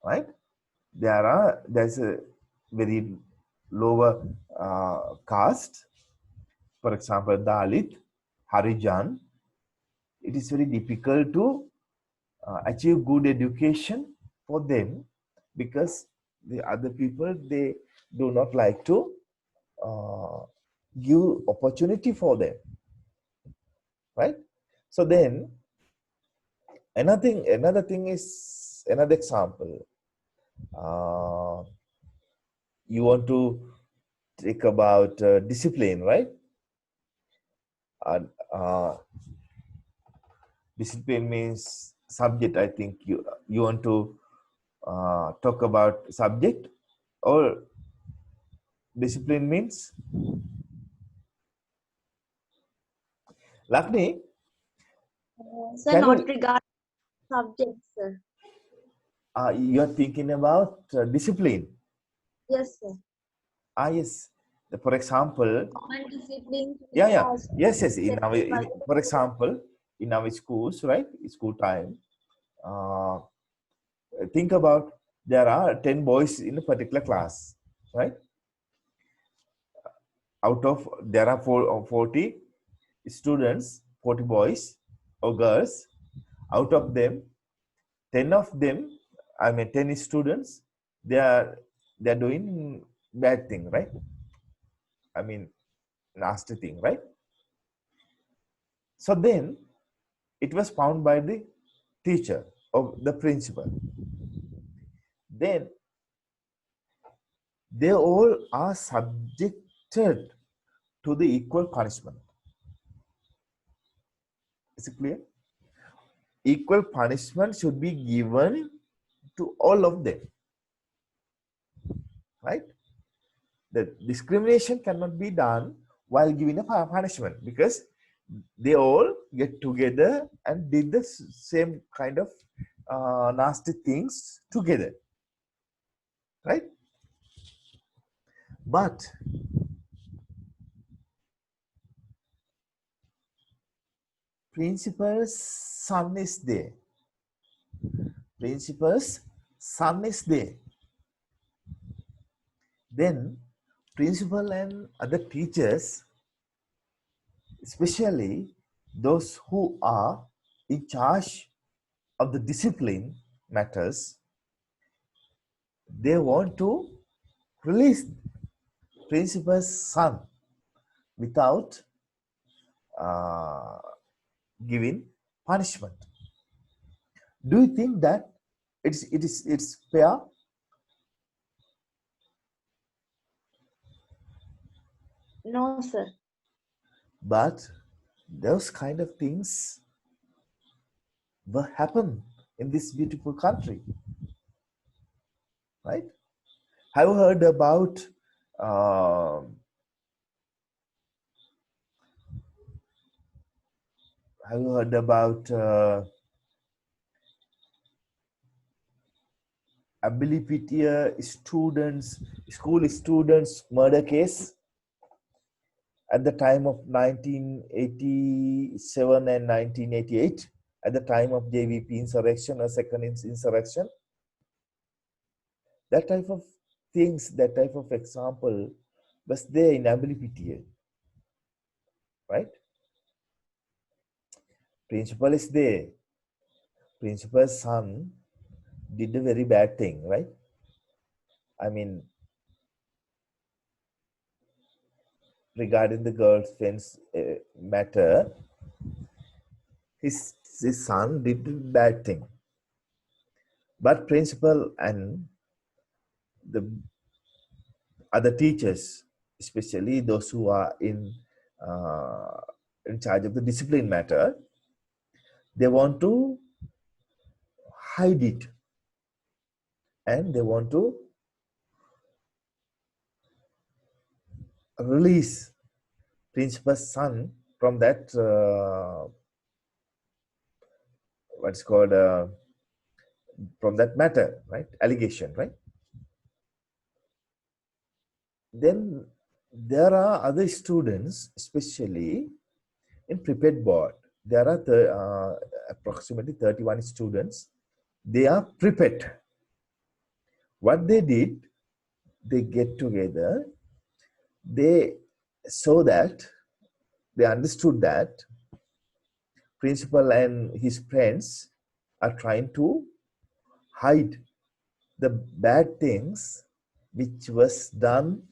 right? There's a very lower caste, for example, Dalit, Harijan. It is very difficult to achieve good education for them because the other people, they do not like to uh, give opportunity for them, right? So then another thing is another example. You want to take about discipline, right? Uh, discipline means subject. I think you want to talk about subject, or discipline means Lakni. Sir, Can not you regard subjects, sir. you're thinking about discipline? Yes, sir. Yes. For example, Common disciplines which yeah, are yes. accepted by the For school. example, in our schools, right? School time. Uh, think about there are 10 boys in a particular class, right? Out of there are 40 students, 40 boys or girls. Out of them, 10 of them, I mean 10 students, they're doing bad thing, right? I mean nasty thing, right? So then it was found by the teacher or the principal. Then they all are subjected to the equal punishment. Is it clear? Equal punishment should be given to all of them, right? The discrimination cannot be done while giving a punishment because they all get together and did the same kind of nasty things together, right? But principal's son is there. Principal's son is there. Then principal and other teachers, especially those who are in charge of the discipline matters, they want to release principal's son without uh, giving punishment. Do you think that it's fair. No, sir. But those kind of things will happen in this beautiful country, right? Have you heard about have you heard about Abilipitia school students murder case at the time of 1987 and 1988, at the time of JVP insurrection or second insurrection? That type of things, that type of example was there in Abilipitia, right? Principal is there. Principal's son did a very bad thing, right? I mean, regarding the girlfriend's matter, his son did a bad thing. But principal and the other teachers, especially those who are in charge of the discipline matter, they want to hide it, and they want to release principal's son from that what's called from that matter, right? Allegation, right? Then there are other students, especially in prepared board. There are approximately 31 students. They are prepared. What they did, they get together. They saw that, they understood that principal and his friends are trying to hide the bad things which was done,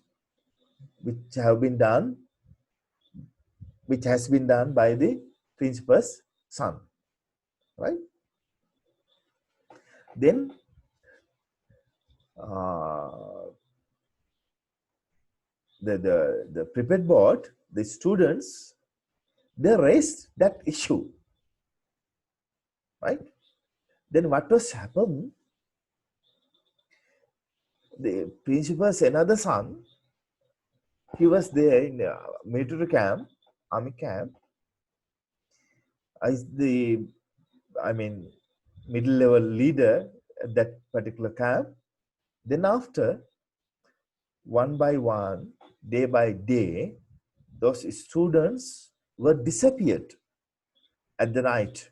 which has been done by the principal's son, right? Then the prepared board, the students, they raised that issue, right? Then what was happened? The principal's another son, he was there in a military camp, army camp, as the, I mean, middle level leader at that particular camp. Then after, one by one, day by day, those students were disappeared at the night.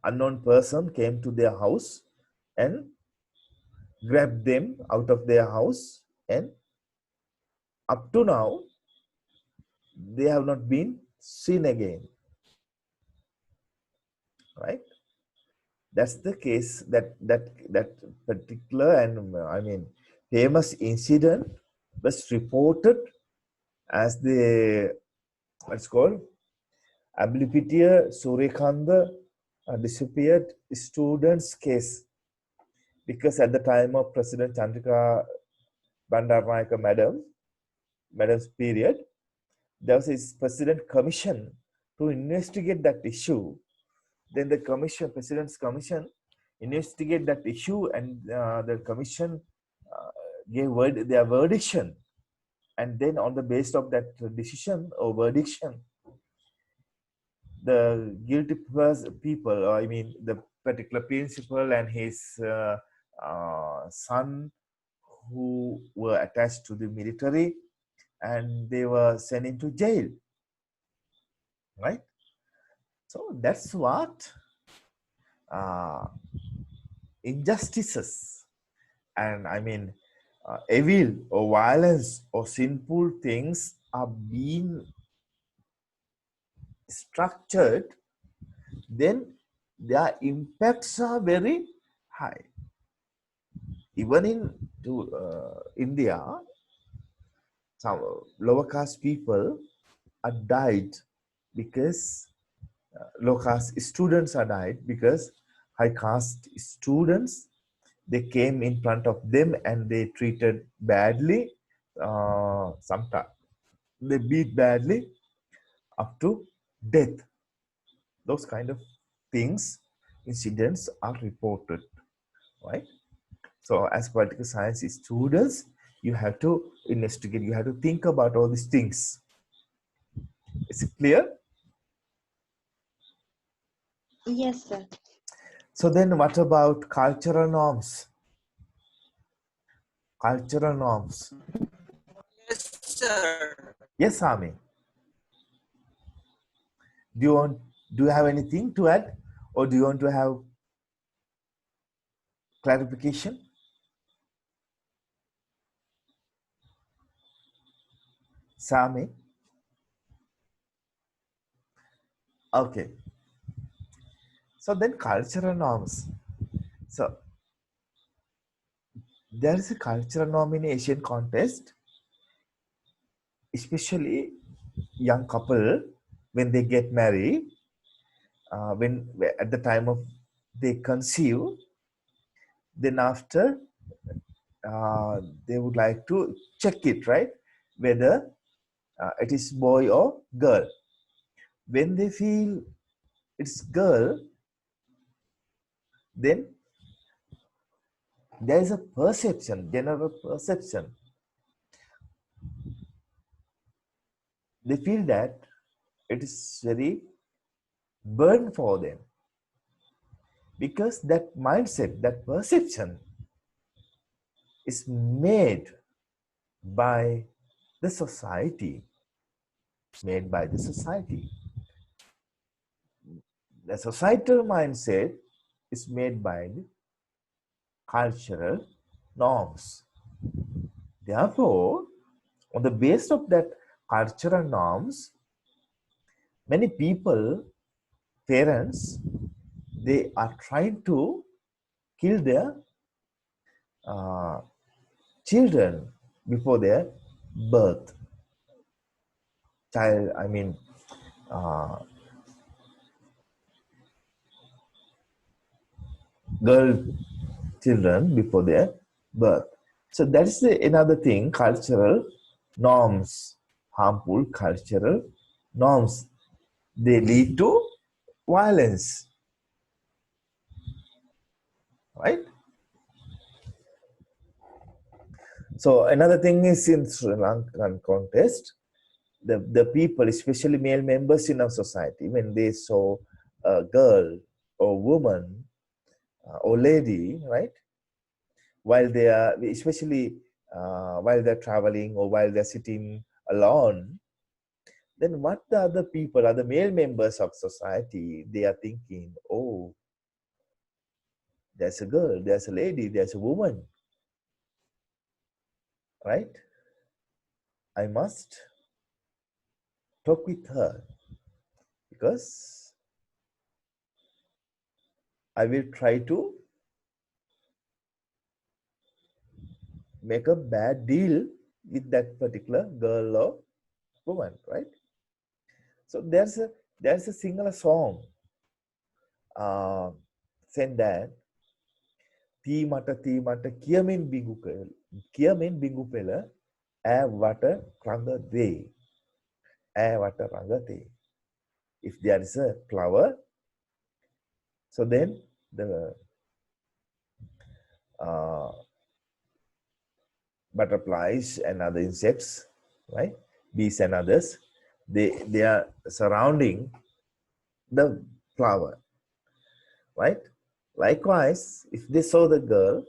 Unknown person came to their house and grabbed them out of their house, and up to now, they have not been seen again, right? That's the case. That particular and I mean famous incident was reported as the what's called Amblipitia Suryakanda disappeared students case, because at the time of President Chandrika Bandaranaike madam's period, there was a president commission to investigate that issue. Then the president's commission investigate that issue, and the commission gave their verdiction. And then on the basis of that decision or verdiction, the guilty people, I mean the particular principal and his son, who were attached to the military, and they were sent into jail, right? So that's what injustices and I mean evil or violence or sinful things are being structured, then their impacts are very high. Even in India, some lower caste people are died because low caste students are died because high caste students They came in front of them and they treated badly. Sometimes they beat badly up to death. Those kind of things, incidents are reported, right? So as political science students, you have to investigate, you have to think about all these things. Is it clear? Yes, sir. So then what about cultural norms? Cultural norms. Yes, sir. Yes, Ami. Do you have anything to add, or do you want to have clarification? Sami? Okay. So then cultural norms. So there is a cultural norm in Asian context, especially young couple when they get married, when at the time of they conceive, then after they would like to check it, right, whether it is boy or girl. When they feel it's girl, then there is a perception, general perception. They feel that it is very burden for them, because that mindset, that perception is made by the society. Made by the society. The societal mindset is made by the cultural norms. Therefore, on the basis of that cultural norms, many people, parents, they are trying to kill their uh, children before their birth. Child, I mean, uh, girl children before their birth. So that is another thing, cultural norms, harmful cultural norms. They lead to violence, right? So another thing is in Sri Lankan context, the people, especially male members in our society, when they saw a girl or woman or lady, right, while they are, especially while they're traveling or while they're sitting alone, then what the other people, other male members of society, they are thinking, oh, there's a girl, there's a lady, there's a woman, right? I must talk with her because I will try to make a bad deal with that particular girl or woman, right? So there's a singular song saying that තී මට කියමින් බිඟු පෙළ ඈ වට රඟ දේ ඈ වට රඟ දේ. If there is a flower, so then the uh, butterflies and other insects, right, bees and others, they are surrounding the flower, right? Likewise, if they saw the girl,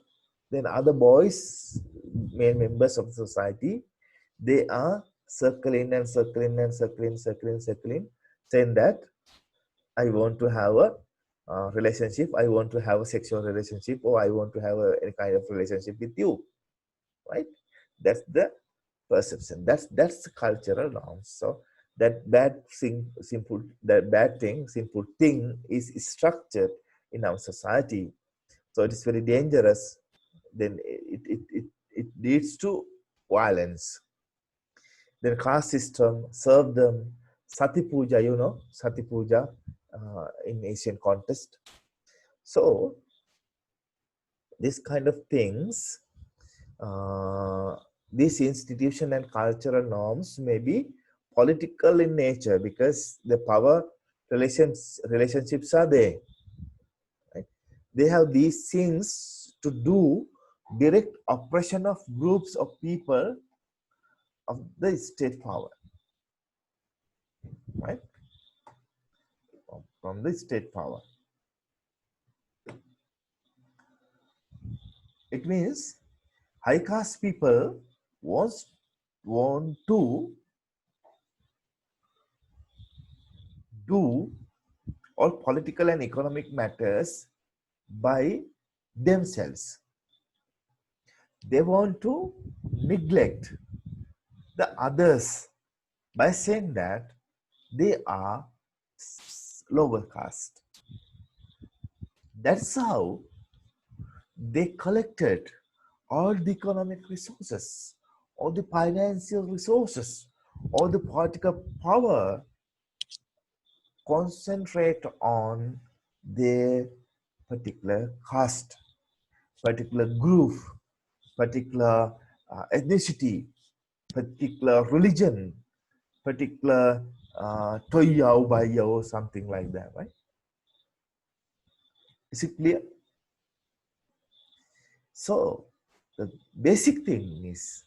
then other boys, male members of the society, they are circling and circling and circling, saying that I want to have a relationship, I want to have a sexual relationship, or I want to have any kind of relationship with you, right? That's the perception. That's the cultural norms. So that simple thing is structured in our society. So it is very dangerous. Then it leads to violence. Then caste system serve them sati puja, sati puja in Asian context. So This kind of things, these institution and cultural norms may be political in nature because the power relationships are there. Right? They have these things to do direct oppression of groups of people of the state power, right? From the state power. It means high caste people want to do all political and economic matters by themselves. They want to neglect the others by saying that they are lower caste. That's how they collected all the economic resources, all the financial resources, all the political power concentrate on their particular caste, particular group, particular ethnicity, particular religion, particular toyao, bayao, something like that, right? Is it clear? So the basic thing is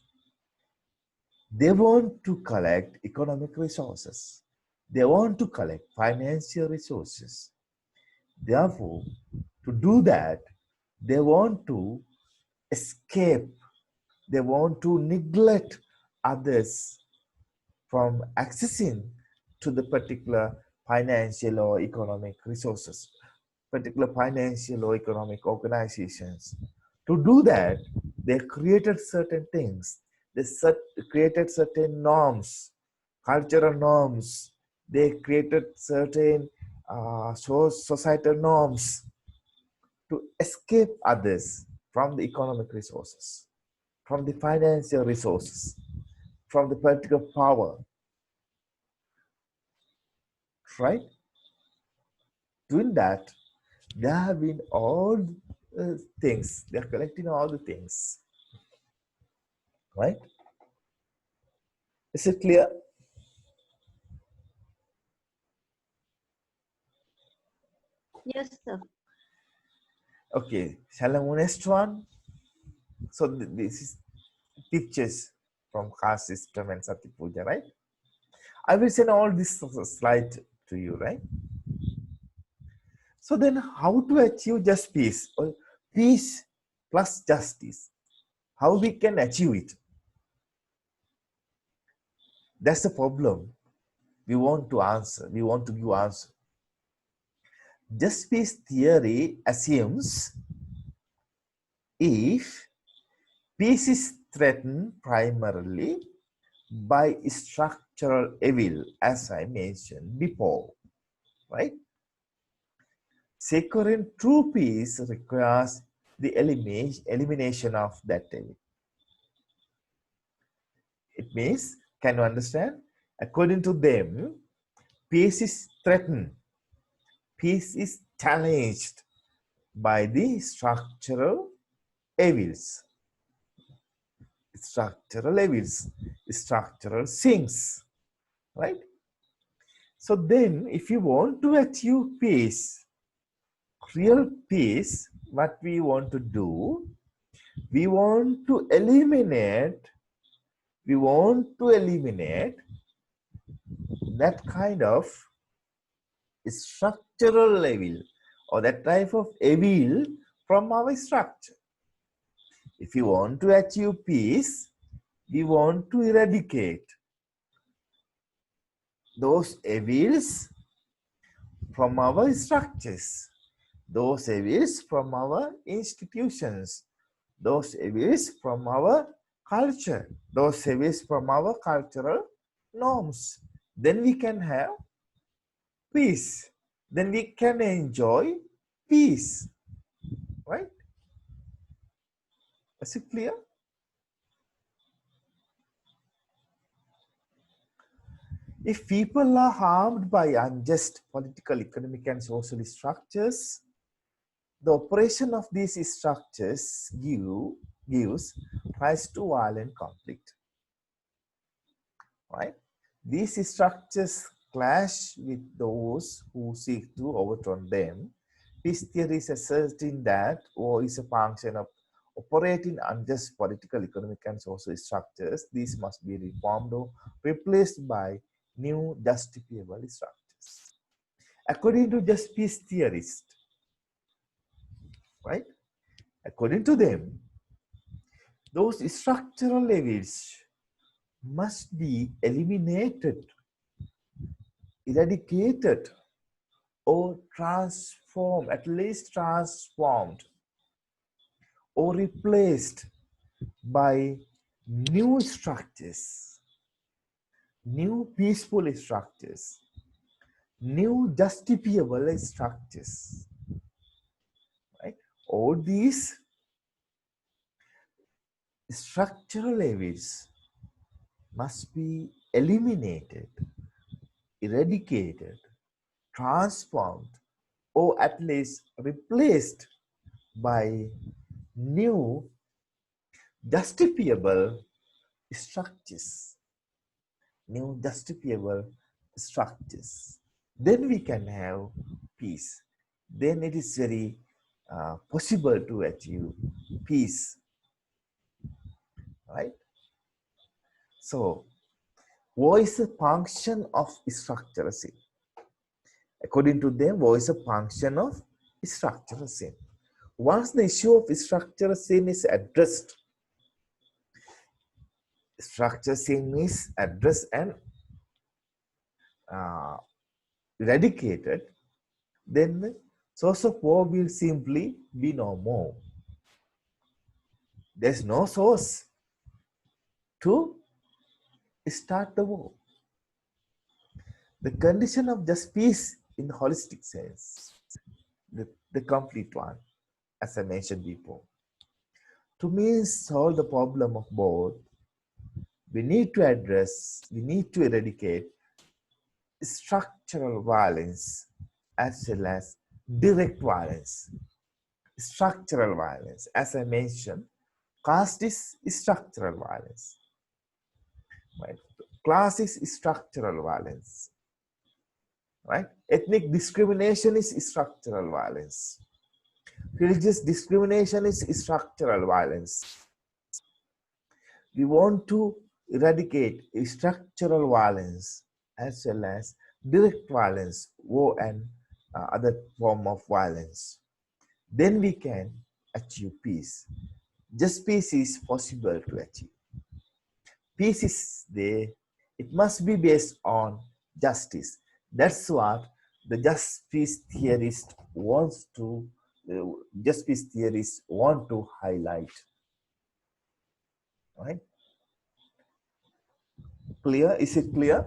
they want to collect economic resources. They want to collect financial resources. Therefore, to do that, they want to escape. They want to neglect others from accessing to the particular financial or economic resources, particular financial or economic organizations. To do that, they created certain things. They created certain norms, cultural norms. They created certain societal norms to escape others from the economic resources, from the financial resources, from the political power, right? Doing that, they have been all things. They are collecting all the things, right? Is it clear? Yes, sir. Okay, shall I move next one? So this is pictures from caste system and Sati Puja, right? I will send all this slide to you, right? So then how to achieve just peace or peace plus justice? How we can achieve it? That's the problem. We want to answer. We want to give answer. Just peace theory assumes if peace is threatened primarily by structural evil, as I mentioned before, right? Securing true peace requires the elimination of that evil. It means, can you understand? According to them, peace is threatened, peace is challenged by the structural evils, structural things, right? So then, if you want to achieve peace, real peace, what we want to do, we want to eliminate that kind of structural evil or that type of evil from our structure. If you want to achieve peace, we want to eradicate those evils from our structures, those evils from our institutions, those evils from our culture, those evils from our cultural norms. Then we can have peace. Then we can enjoy peace, right? Is it clear? If people are harmed by unjust political, economic, and social structures, The operation of these structures gives rise to violent conflict. Right? These structures clash with those who seek to overturn them. Peace theory is asserting that war is a function of operating unjust political, economic, and social structures. These must be reformed or replaced by new justifiable structures. According to just peace theorists, right? According to them, those structural evils must be eliminated, eradicated, or transformed, at least transformed, or replaced by new structures, new peaceful structures, new justifiable structures. Right? All these structural evils must be eliminated, eradicated, transformed, or at least replaced by new justifiable structures. New justifiable structures. Then we can have peace. Then it is very possible to achieve peace. Right? So, what is the function of structural sin? According to them, what is the function of structural sin? Once the issue of structural sin is addressed, structural sin is addressed and uh, eradicated, then the source of war will simply be no more. There's no source to start the war. The condition of just peace in the holistic sense, the complete one, as I mentioned before. To me, solve the problem of both, we need to address, we need to eradicate structural violence as well as direct violence. Structural violence, as I mentioned, caste is structural violence. Right? Class is structural violence. Right? Ethnic discrimination is structural violence. Religious discrimination is structural violence. We want to eradicate structural violence as well as direct violence, war and other form of violence. Then we can achieve peace. Just peace is possible to achieve. Peace is there. It must be based on justice. That's what the justice theorist wants to, justice theorists want to highlight. Right? Clear? Is it clear?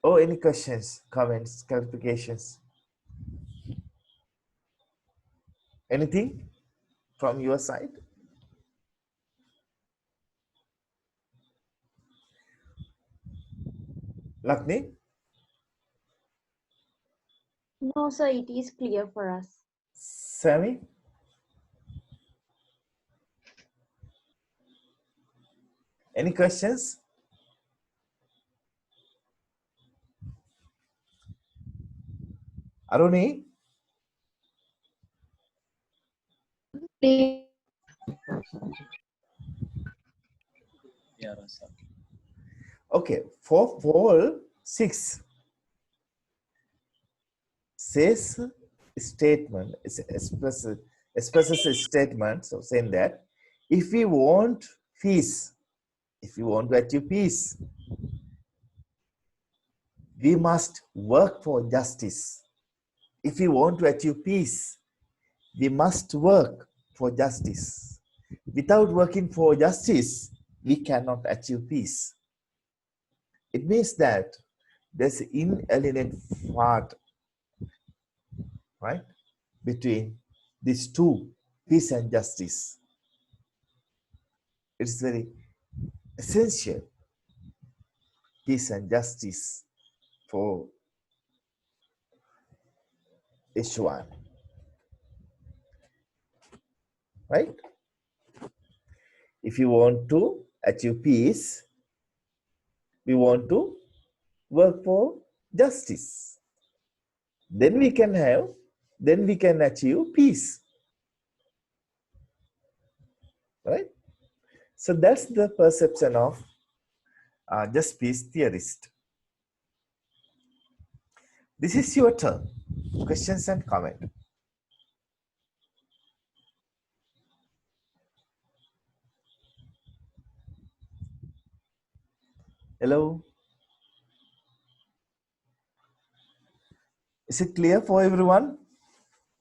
Or any questions, comments, clarifications? Anything from your side? Lakni? No, sir, it is clear for us. Sammy? Any questions? Aruni? Okay, for Paul 6 says statement, expresses a statement, so saying that if we want peace, if we want to achieve peace, we must work for justice. If we want to achieve peace, we must work for justice. Without working for justice, we cannot achieve peace. It means that there's an inalienable part, right, between these two, peace and justice. It's very essential, peace and justice, for H1, right? If you want to achieve peace, we want to work for justice. Then we can achieve peace, right? So that's the perception of just peace theorist. This is your turn. Questions and comment. Hello. Is it clear for everyone?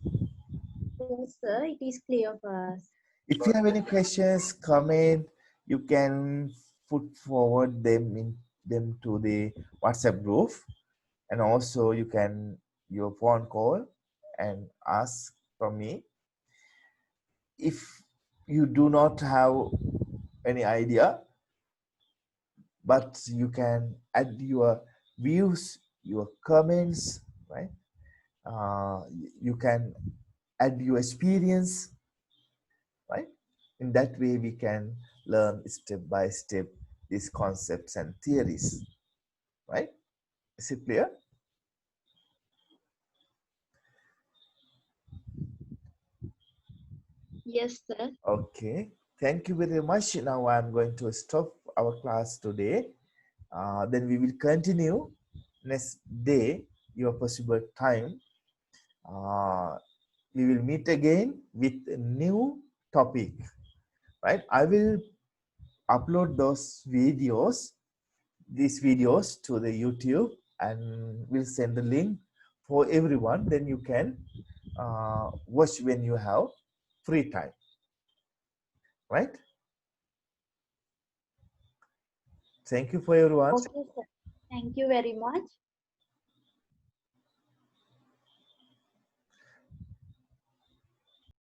Yes, sir. It is clear for us. If you have any questions, comment, you can put forward them to the WhatsApp group, and also you can your phone call and ask from me. If you do not have any idea, but you can add your views, your comments, right? You can add your experience, right? In that way, we can learn step by step these concepts and theories, right? Is it clear? Yes, sir. Okay. Thank you very much. Now I'm going to stop our class today. Then we will continue next day, your possible time. We will meet again with a new topic, right? I will upload these videos to the YouTube, and we'll send the link for everyone. Then you can watch when you have free time, right? Thank you for everyone. Okay, sir. Thank you very much.